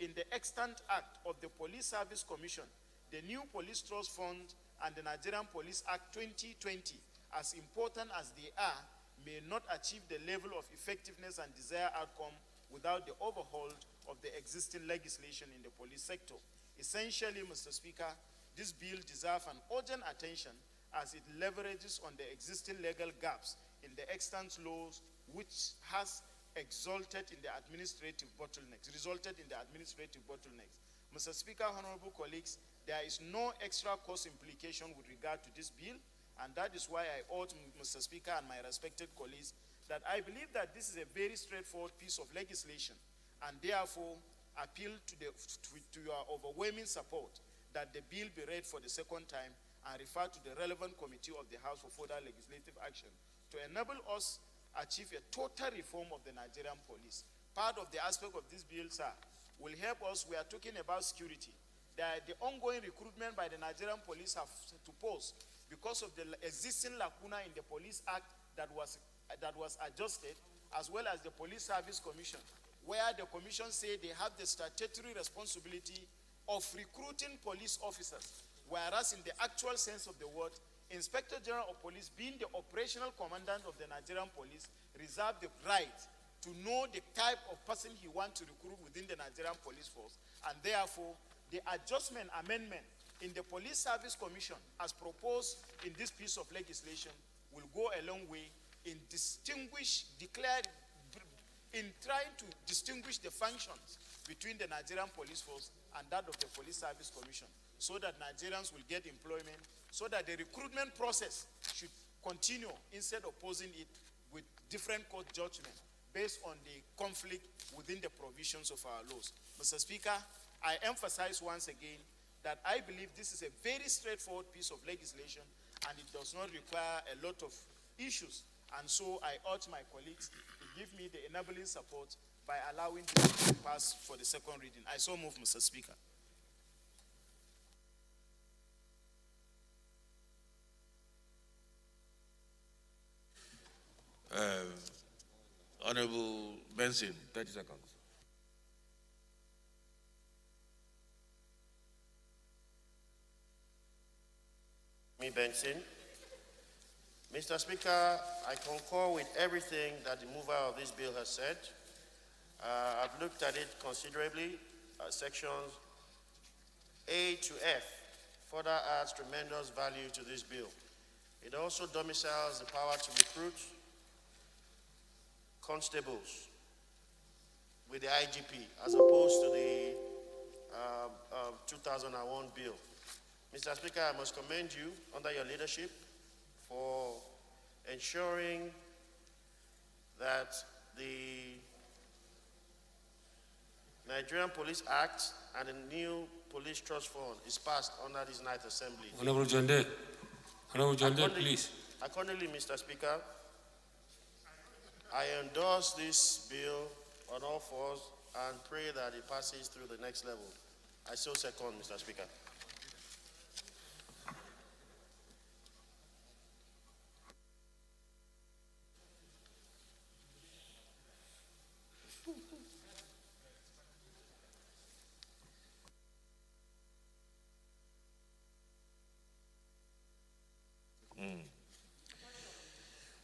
in the extant act of the Police Service Commission, the new Police Trust Fund and the Nigerian Police Act 2020, as important as they are, may not achieve the level of effectiveness and desired outcome without the overhaul of the existing legislation in the police sector. Essentially, Mr. Speaker, this bill deserves an urgent attention as it leverages on the existing legal gaps in the extant laws, which has resulted in the administrative bottlenecks. Mr. Speaker, honorable colleagues, there is no extra cost implication with regard to this bill, and that is why I urge Mr. Speaker and my respected colleagues that I believe that this is a very straightforward piece of legislation, and therefore appeal to your overwhelming support that the bill be read for the second time and refer to the relevant committee of the House for further legislative action to enable us achieve a total reform of the Nigerian police. Part of the aspect of this bill, sir, will help us. We are talking about security. The ongoing recruitment by the Nigerian police have to pause because of the existing lacuna in the Police Act that was adjusted, as well as the Police Service Commission, where the commission say they have the statutory responsibility of recruiting police officers, whereas in the actual sense of the word, Inspector General of Police, being the operational commandant of the Nigerian police, reserve the right to know the type of person he wants to recruit within the Nigerian police force, and therefore the amendment in the Police Service Commission as proposed in this piece of legislation will go a long way in trying to distinguish the functions between the Nigerian police force and that of the Police Service Commission, so that Nigerians will get employment, so that the recruitment process should continue instead of posing it with different court judgment based on the conflict within the provisions of our laws. Mr. Speaker, I emphasize once again that I believe this is a very straightforward piece of legislation and it does not require a lot of issues. And so I urge my colleagues to give me the enabling support by allowing this to pass for the second reading. I so move, Mr. Speaker. Honorable Benson, 30 seconds. Me, Benson. Mr. Speaker, I concur with everything that the mover of this bill has said. I've looked at it considerably. Sections A to F further adds tremendous value to this bill. It also domiciles the power to recruit constables with the IGP as opposed to the 2001 bill. Mr. Speaker, I must commend you under your leadership for ensuring that the Nigerian Police Act and the new Police Trust Fund is passed under this night assembly. Honorable John Day, please. Accordingly, Mr. Speaker, I endorse this bill on all fours and pray that it passes through the next level. I so second, Mr. Speaker.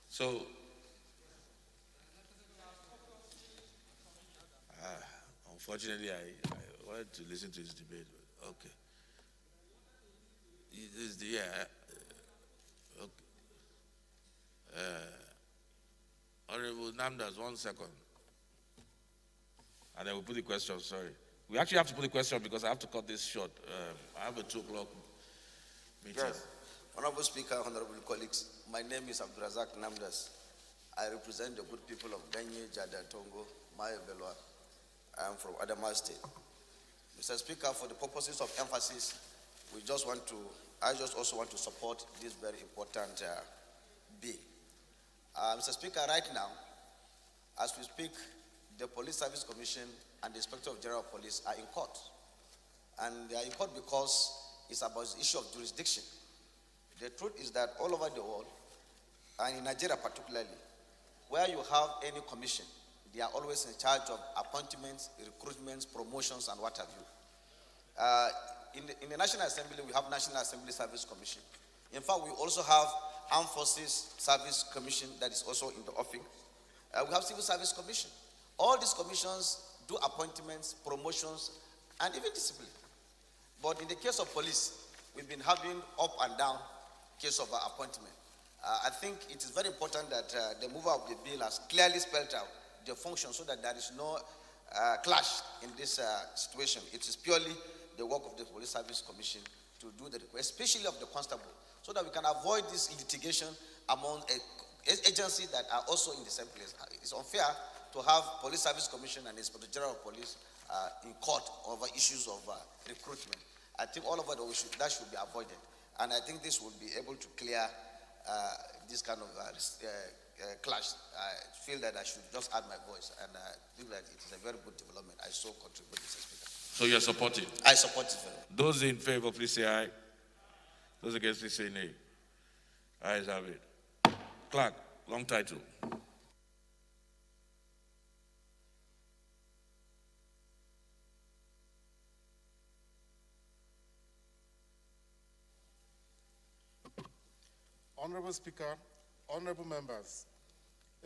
So, unfortunately, I wanted to listen to his debate. Okay. Okay. Honorable Namdas, 1 second. And then we'll put the question, sorry. We actually have to put the question because I have to cut this short. I have a 2 o'clock meeting. Yes. Honorable Speaker, honorable colleagues, my name is Abdurazak Namdas. I represent the good people of Ganye, Jada, Tongo, Maya Belwa. I am from Adamawa State. Mr. Speaker, for the purposes of emphasis, I just also want to support this very important bill. Mr. Speaker, right now, as we speak, the Police Service Commission and the Inspector General of Police are in court. And they are in court because it's about the issue of jurisdiction. The truth is that all over the world, and in Nigeria particularly, where you have any commission, they are always in charge of appointments, recruitments, promotions, and what have you. In the National Assembly, we have National Assembly Service Commission. In fact, we also have Armed Forces Service Commission that is also in the offing. We have Civil Service Commission. All these commissions do appointments, promotions, and even discipline. But in the case of police, we've been having up and down case of appointment. I think it is very important that the mover of the bill has clearly spelled out the function so that there is no clash in this situation. It is purely the work of the Police Service Commission to do the request, especially of the constable, so that we can avoid this litigation among agencies that are also in the same place. It's unfair to have Police Service Commission and Inspector General of Police in court over issues of recruitment. I think all of that should be avoided. And I think this will be able to clear this kind of clash. I feel that I should just add my voice, and I think that it is a very good development. I so contribute, Mr. Speaker. So you're supporting? I support it very much. Those in favor, please say aye. Those against, please say nay. Ayes have it. Clerk, long title. Honorable Speaker, honorable members,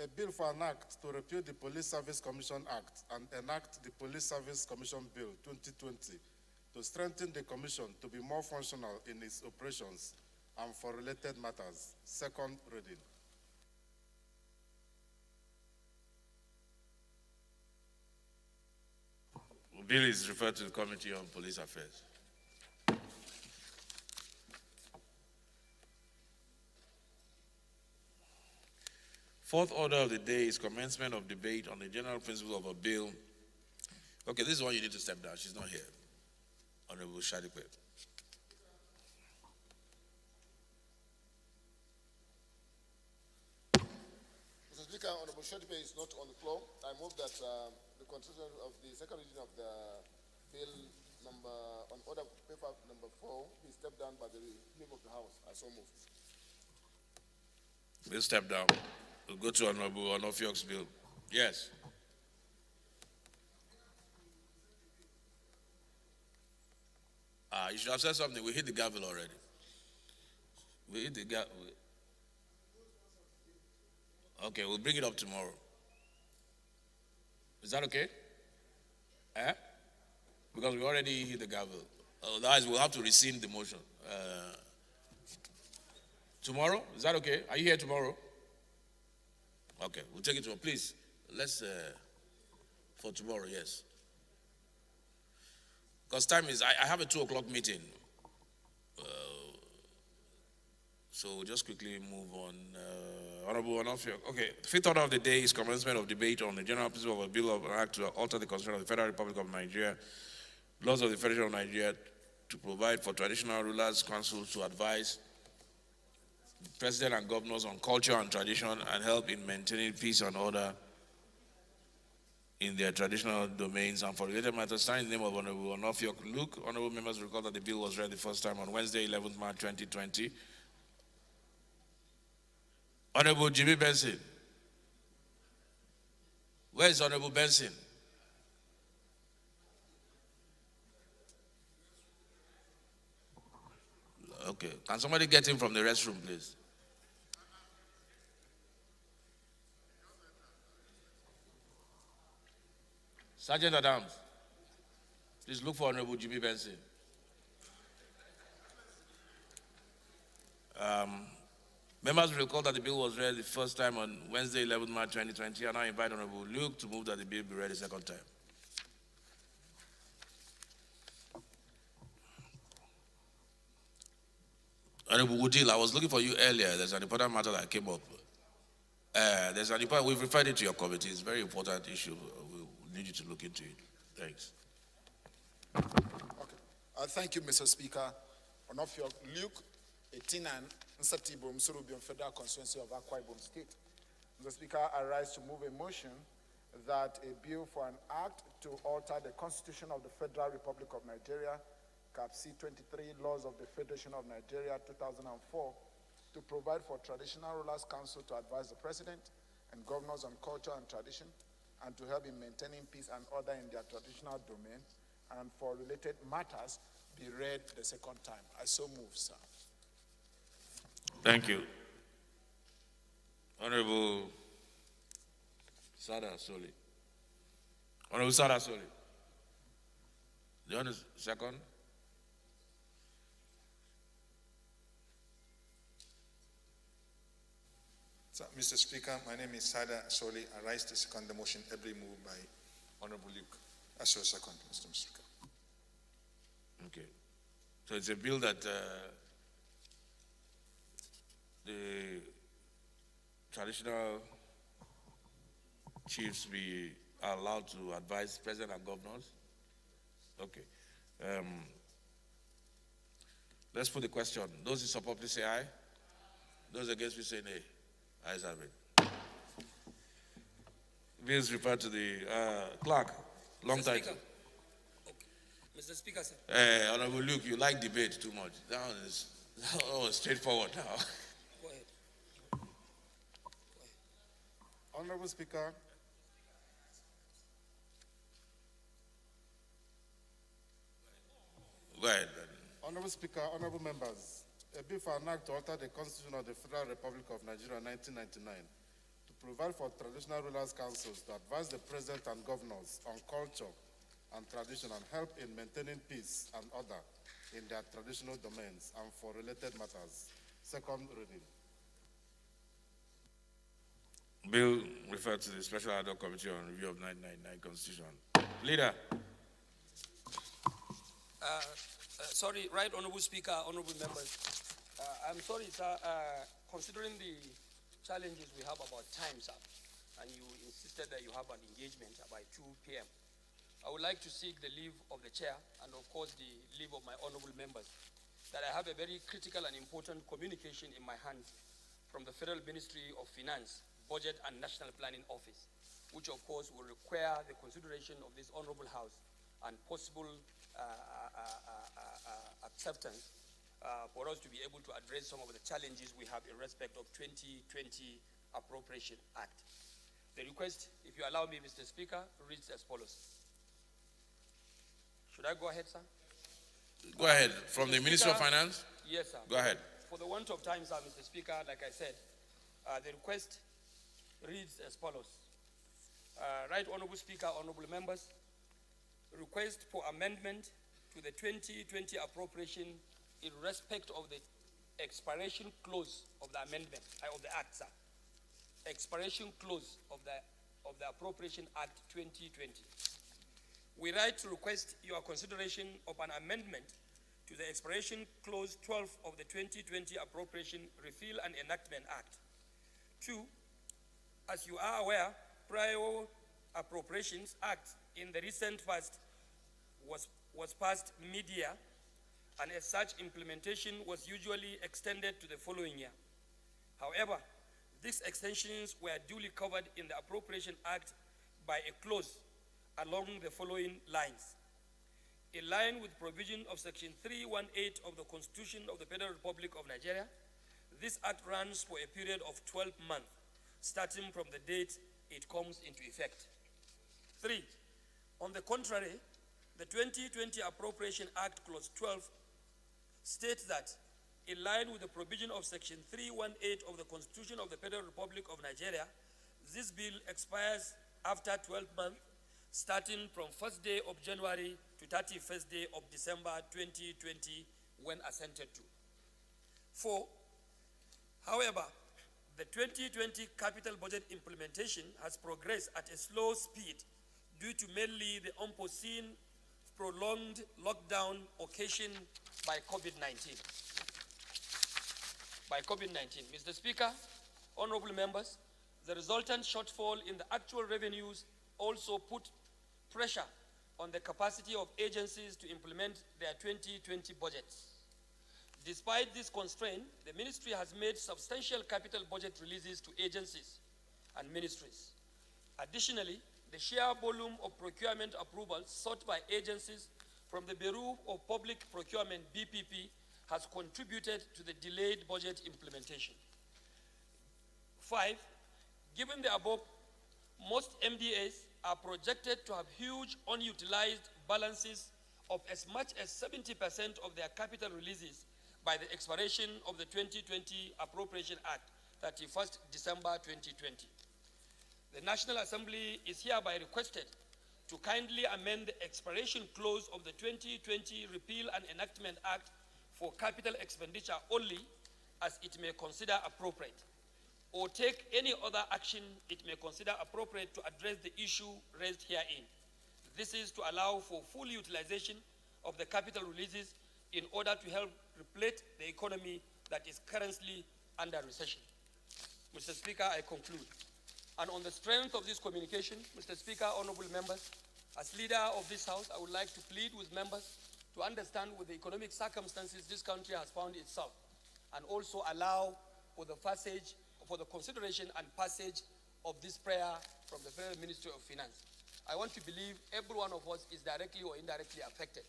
a bill for an act to repeal the Police Service Commission Act and enact the Police Service Commission Bill 2020 to strengthen the Commission to be more functional in its operations and for related matters. Second reading. The bill is referred to the Committee on Police Affairs. Fourth order of the day is commencement of debate on the general principle of a bill. Okay, this is one you need to step down. She's not here. Honorable Shadipe. Mr. Speaker, Honorable Shadipe is not on the floor. I move that the consideration of the second reading of the bill number on order paper number 4 be stepped down by the Speaker of the House. I so move. We'll step down. We'll go to Honorable Onofiok's bill. Yes. You should have said something. We hit the gavel already. We hit the gavel. Okay, we'll bring it up tomorrow. Is that okay? Because we already hit the gavel. Otherwise, we'll have to rescind the motion. Tomorrow? Is that okay? Are you here tomorrow? Okay, we'll take it tomorrow. Please, let's, for tomorrow, yes. Because time is, I have a 2 o'clock meeting. So we'll just quickly move on. Honorable Onofiok. Okay, the fifth order of the day is commencement of debate on the general principle of a bill of an act to alter the Constitution of the Federal Republic of Nigeria, laws of the Federation of Nigeria, to provide for traditional rulers' councils to advise the president and governors on culture and tradition and help in maintaining peace and order in their traditional domains, and for related matters, signed in the name of Honorable Onofiok Luke. Honorable members recall that the bill was read the first time on Wednesday, 11th March 2020. Honorable Jimmy Benson. Where is Honorable Benson? Okay, can somebody get him from the restroom, please? Sergeant Adams, please look for Honorable Jimmy Benson. Members will recall that the bill was read the first time on Wednesday, 11th March 2020, and I invite Honorable Luke to move that the bill be read a second time. Honorable Woodil, I was looking for you earlier. There's an important matter that came up. We've referred it to your committee. It's a very important issue. We need you to look into it. Thanks. Okay. Thank you, Mr. Speaker. Onofiok Luke, 18 and Nsatibo Msurubion Federal Constituency of Akwa Ibom State. Mr. Speaker, I rise to move a motion that a bill for an act to alter the Constitution of the Federal Republic of Nigeria, Cap C-23, Laws of the Federation of Nigeria, 2004, to provide for Traditional Rulers Council to advise the President and governors on culture and tradition, and to help in maintaining peace and order in their traditional domain, and for related matters, be read the second time. I so move, sir. Thank you. Honorable Sada Soli. Honorable Sada Soli. Do you want a second? Mr. Speaker, my name is Sada Soli. I rise to second the motion ably moved by Honorable Luke. I so second, Mr. Speaker. Okay. So it's a bill that the traditional chiefs be allowed to advise president and governors. Okay. Let's put the question. Those who support, please say aye. Those against, please say nay. Ayes have it. Bills referred to the clerk. Long Mr. title. Speaker. Okay. Mr. Speaker, sir. Honorable Luke, you like debate too much. That was straightforward now. Go ahead. Honorable Speaker, Go ahead. Honorable Speaker, honorable members, a bill for an act to alter the Constitution of the Federal Republic of Nigeria 1999 to provide for traditional rulers' councils to advise the president and governors on culture and tradition and help in maintaining peace and order in their traditional domains and for related matters. Second reading. Bill referred to the Special Ad hoc Committee on Review of 1999 Constitution. Leader. Sorry, Right Honorable Speaker, honorable members. I'm sorry, sir, considering the challenges we have about time's up, and you insisted that you have an engagement by 2 p.m., I would like to seek the leave of the chair and, of course, the leave of my honorable members, that I have a very critical and important communication in my hands from the Federal Ministry of Finance, Budget and National Planning Office, which, of course, will require the consideration of this honorable House and possible acceptance for us to be able to address some of the challenges we have in respect of 2020 Appropriation Act. The request, if you allow me, Mr. Speaker, reads as follows. Should I go ahead, sir? Go ahead. From the Minister of Finance? Yes, sir. Go ahead. For the want of time, sir, Mr. Speaker, like I said, the request reads as follows. Right Honorable Speaker, honorable members, request for amendment to the 2020 appropriation in respect of the expiration clause of the amendment of the Act, sir. Expiration clause of the Appropriation Act 2020. We write to request your consideration of an amendment to the expiration clause 12 of the 2020 Appropriation Repeal and Enactment Act. 2. As you are aware, prior Appropriations Act in the recent past was passed mid-year, and as such, implementation was usually extended to the following year. However, these extensions were duly covered in the Appropriation Act by a clause along the following lines. In line with provision of Section 318 of the Constitution of the Federal Republic of Nigeria, this act runs for a period of 12 months, starting from the date it comes into effect. 3. On the contrary, the 2020 Appropriation Act Clause 12 states that, in line with the provision of Section 318 of the Constitution of the Federal Republic of Nigeria, this bill expires after 12 months, starting from 1st day of January to 31st day of December 2020, when assented to. 4. However, the 2020 capital budget implementation has progressed at a slow speed due to mainly the unforeseen prolonged lockdown occasioned by COVID-19. Mr. Speaker, honorable members, the resultant shortfall in the actual revenues also put pressure on the capacity of agencies to implement their 2020 budgets. Despite this constraint, the ministry has made substantial capital budget releases to agencies and ministries. Additionally, the sheer volume of procurement approvals sought by agencies from the Bureau of Public Procurement, BPP, has contributed to the delayed budget implementation. 5. Given the above, most MDAs are projected to have huge unutilized balances of as much as 70% of their capital releases by the expiration of the 2020 Appropriation Act, 31st December 2020. The National Assembly is hereby requested to kindly amend the expiration clause of the 2020 Repeal and Enactment Act for capital expenditure only as it may consider appropriate. or take any other action it may consider appropriate to address the issue raised herein. This is to allow for full utilization of the capital releases in order to help replete the economy that is currently under recession. Mr. Speaker, I conclude. And on the strength of this communication, Mr. Speaker, honorable members, as leader of this House, I would like to plead with members to understand with the economic circumstances this country has found itself, and also allow for the passage, for the consideration and passage of this prayer from the Federal Ministry of Finance. I want to believe every one of us is directly or indirectly affected.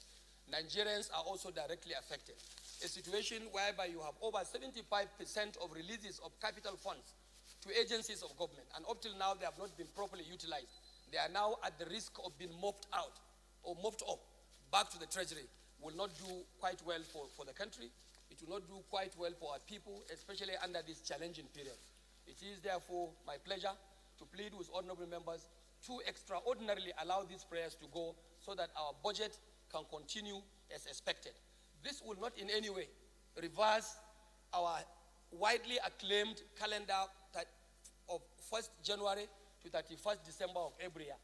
Nigerians are also directly affected. A situation whereby you have over 75% of releases of capital funds to agencies of government, and up till now they have not been properly utilized. They are now at the risk of being mopped out or mopped up back to the treasury. Will not do quite well for the country. It will not do quite well for our people, especially under this challenging period. It is therefore my pleasure to plead with honorable members to extraordinarily allow these prayers to go so that our budget can continue as expected. This will not in any way reverse our widely acclaimed calendar of 1st January to 31st December of every year.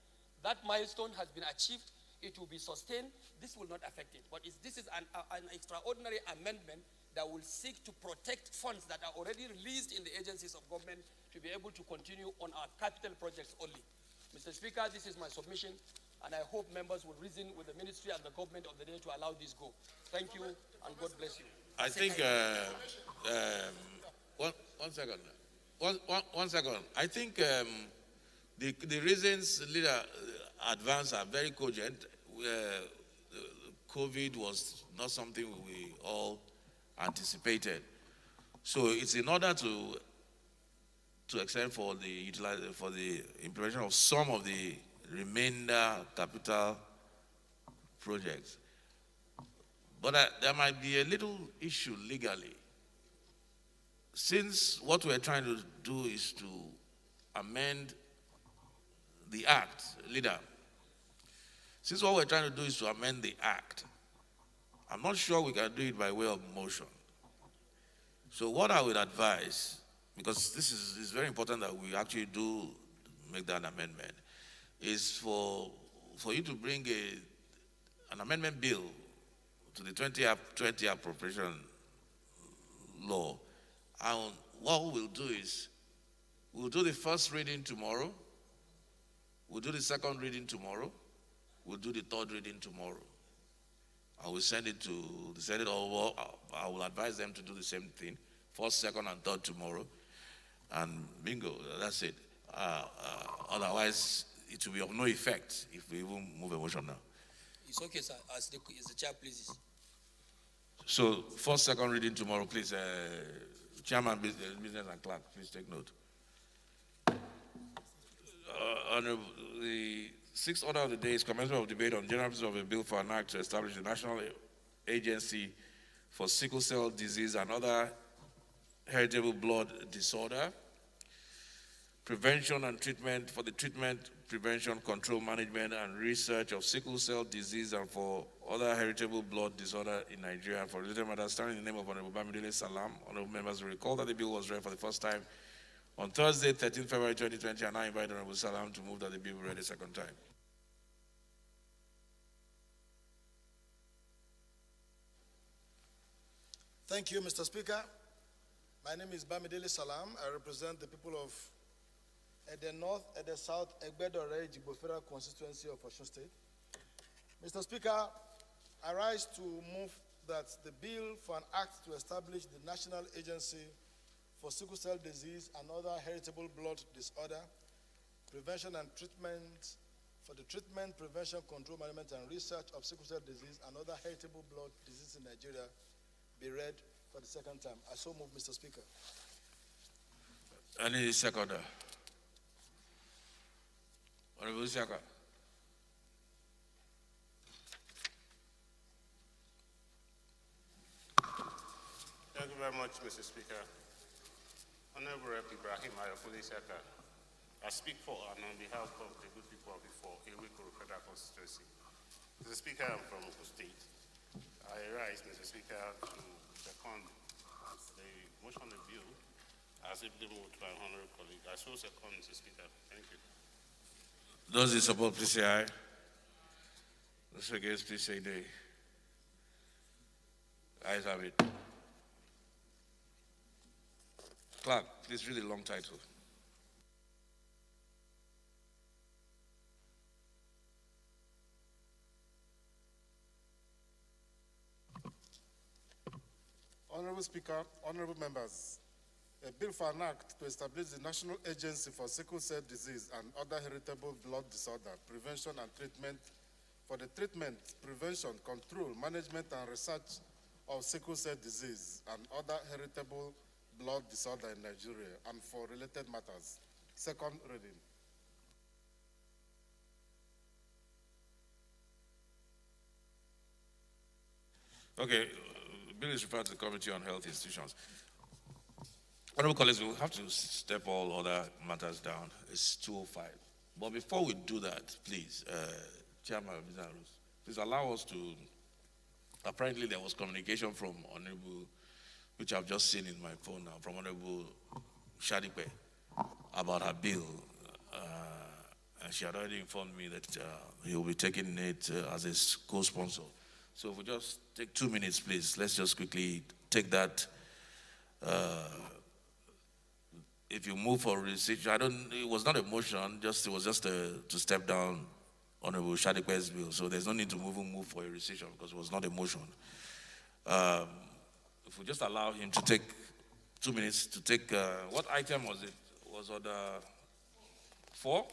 That milestone has been achieved. It will be sustained. This will not affect it. But this is an extraordinary amendment that will seek to protect funds that are already released in the agencies of government to be able to continue on our capital projects only. Mr. Speaker, this is my submission, and I hope members will reason with the ministry and the government of the day to allow this go. Thank you, and God bless you. I think, one second. One second. I think the reasons leader advanced are very cogent. COVID was not something we all anticipated. So it's in order to extend for the implementation of some of the remainder capital projects. But there might be a little issue legally. Since what we're trying to do is to amend the act, leader, since what we're trying to do is to amend the act, I'm not sure we can do it by way of motion. So what I would advise, because this is very important that we actually do make that amendment, is for you to bring an amendment bill to the 2020 appropriation law. And what we'll do is, we'll do the first reading tomorrow, we'll do the second reading tomorrow, we'll do the third reading tomorrow. I will send it to the Senate, or I will advise them to do the same thing, first, second, and third tomorrow. And bingo, that's it. Otherwise, it will be of no effect if we even move a motion now. It's okay, sir, as the chair pleases. So, first, second reading tomorrow, please. Chairman, Business and Clerk, please take note. The sixth order of the day is commencement of debate on general purpose of a bill for an act to establish the National Agency for Sickle Cell Disease and other heritable blood disorder, prevention and treatment, for the treatment, prevention, control, management, and research of sickle cell disease and for other heritable blood disorder in Nigeria. And for related matters, standing in the name of Honorable Bamidele Salam, honorable members will recall that the bill was read for the first time on Thursday, 13 February 2020, and I invite Honorable Salam to move that the bill be read a second time. Thank you, Mr. Speaker. My name is Bamidele Salam. I represent the people of the North and the South Egbedore Jigbo Federal Constituency of Osun State. Mr. Speaker, I rise to move that the bill for an act to establish the National Agency for Sickle Cell Disease and other heritable blood disorder, prevention and treatment, for the treatment, prevention, control, management, and research of sickle cell disease and other heritable blood diseases in Nigeria be read for the second time. I so move, Mr. Speaker. Any seconder? Honorable Saka. Thank you very much, Mr. Speaker. Honorable Rep. Ibrahim Ayakule Saka, I speak for and on behalf of the good people of the Ewikoro Federal Constituency. Mr. Speaker, I'm from Osun State. I rise, Mr. Speaker, to second the motion of bill as ably moved by honorable colleague. I so second, Mr. Speaker. Thank you. Those in support, please say aye. Those against, please say nay. Ayes have it. Clerk, please read the long title. Honorable Speaker, honorable members, a bill for an act to establish the National Agency for Sickle Cell Disease and other heritable blood disorder, prevention and treatment for the treatment, prevention, control, management and research of sickle cell disease and other heritable blood disorder in Nigeria and for related matters. Second reading. Okay, the bill is referred to the Committee on Health Institutions. Honorable colleagues, we will have to step all other matters down. It's 2:05. But before we do that, please, Chairman Bizarros, please allow us to. Apparently, there was communication from Honorable, which I've just seen in my phone now, from Honorable Shadipe about her bill. And she had already informed me that he will be taking it as a co-sponsor. So if we just take 2 minutes, please, let's just quickly take that. If you move for receipt, it was not a motion, it was just to step down Honorable Shadipe's bill. So there's no need to move for a rescission because it was not a motion. If we just allow him to take 2 minutes to take, what item was it? Was on 4?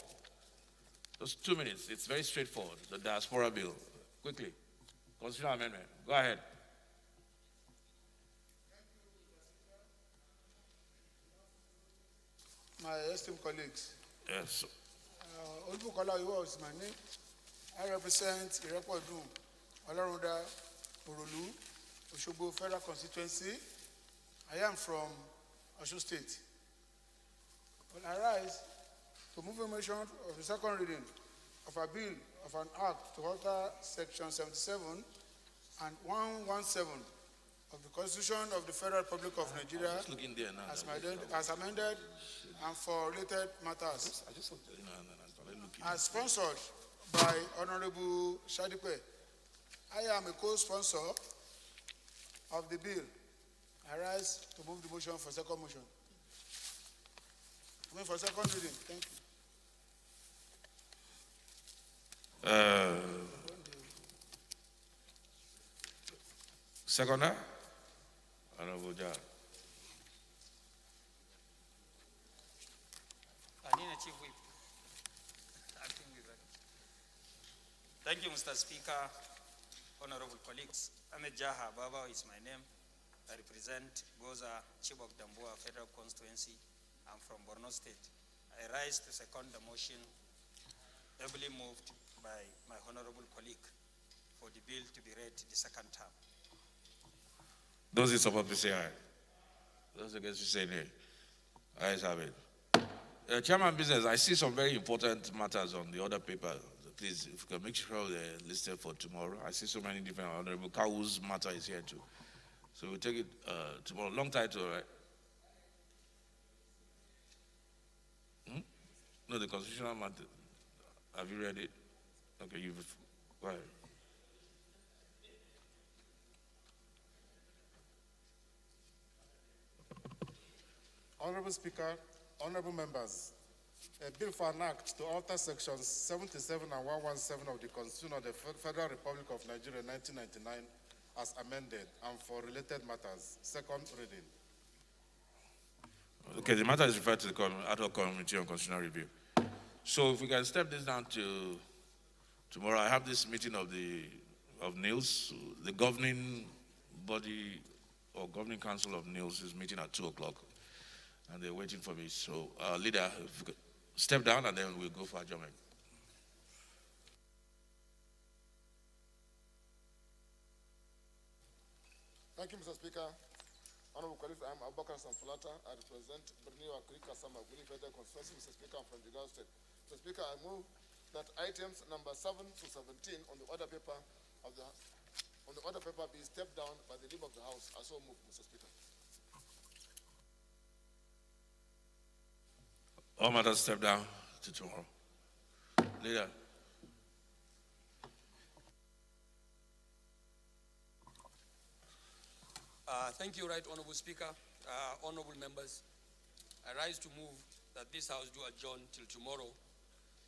Just 2 minutes. It's very straightforward. The diaspora bill. Quickly. Constitutional amendment. Go ahead. My esteemed colleagues. Yes. Olubukola Iwo is my name. I represent Irepodu, Olorunda, Orolu, Osogbo Federal Constituency. I am from Osun State. I rise to move a motion of the second reading of a bill of an act to alter Section 77 and 117 of the Constitution of the Federal Republic of Nigeria as amended and for related matters. As sponsored by Honorable Shadipe, I am a co-sponsor of the bill. I rise to move the motion for second motion. For second reading. Thank you. Seconder? Honorable Jar. Chief Whip. Thank you, Mr. Speaker, honorable colleagues. Ahmed Jaha Baba is my name. I represent Goza Chibok Damboa Federal Constituency. I'm from Borno State. I rise to second the motion ably moved by my honorable colleague for the bill to be read the second term. Those in support, please say aye. Those against, you say nay. Ayes have it. Chairman Business, I see some very important matters on the other paper. Please, if you can make sure they're listed for tomorrow. I see so many different Honorable Kawu's matter is here too. So we'll take it tomorrow. Long title, right? No, the constitutional matter. Have you read it? Okay, you've. Go ahead. Honorable Speaker, honorable members, a bill for an act to alter sections 77 and 117 of the Constitution of the Federal Republic of Nigeria 1999 as amended and for related matters. Second reading. Okay, the matter is referred to the ad hoc committee on constitutional review. So if we can step this down to tomorrow, I have this meeting of NILS, the governing body or governing council of NILS is meeting at 2:00, and they're waiting for me. So, leader, if you could step down, and then we'll go for adjournment. Thank you, Mr. Speaker. Honorable colleagues, I am Abubakar Samfulata. I represent Borneo Akrika Samaguni Federal Constituency. Mr. Speaker, I'm from Jigawa State. Mr. Speaker, I move that items number 7 to 17 on the order paper be stepped down by the leader of the House. I so move, Mr. Speaker. All matters step down to tomorrow. Leader. Thank you, Right Honorable Speaker. Honorable members, I rise to move that this House do adjourn till tomorrow,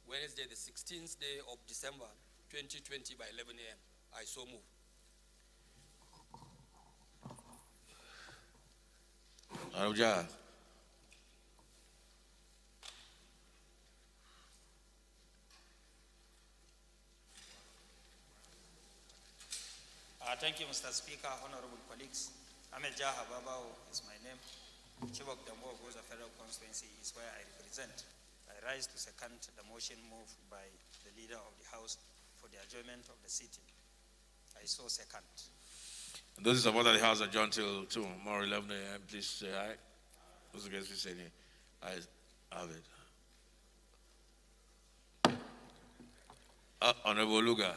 Wednesday, the 16th day of December, 2020 by 11 a.m. I so move. Anuja. Thank you, Mr. Speaker, honorable colleagues. Ahmed Jaha Babao is my name. Chibok Dambo Goza Federal Constituency is where I represent. I rise to second the motion moved by the leader of the House for the adjournment of the sitting. I so second. Those who support the House adjourn till tomorrow 11 a.m. Please say aye. Those against please say nay. I have it. Honorable Luga.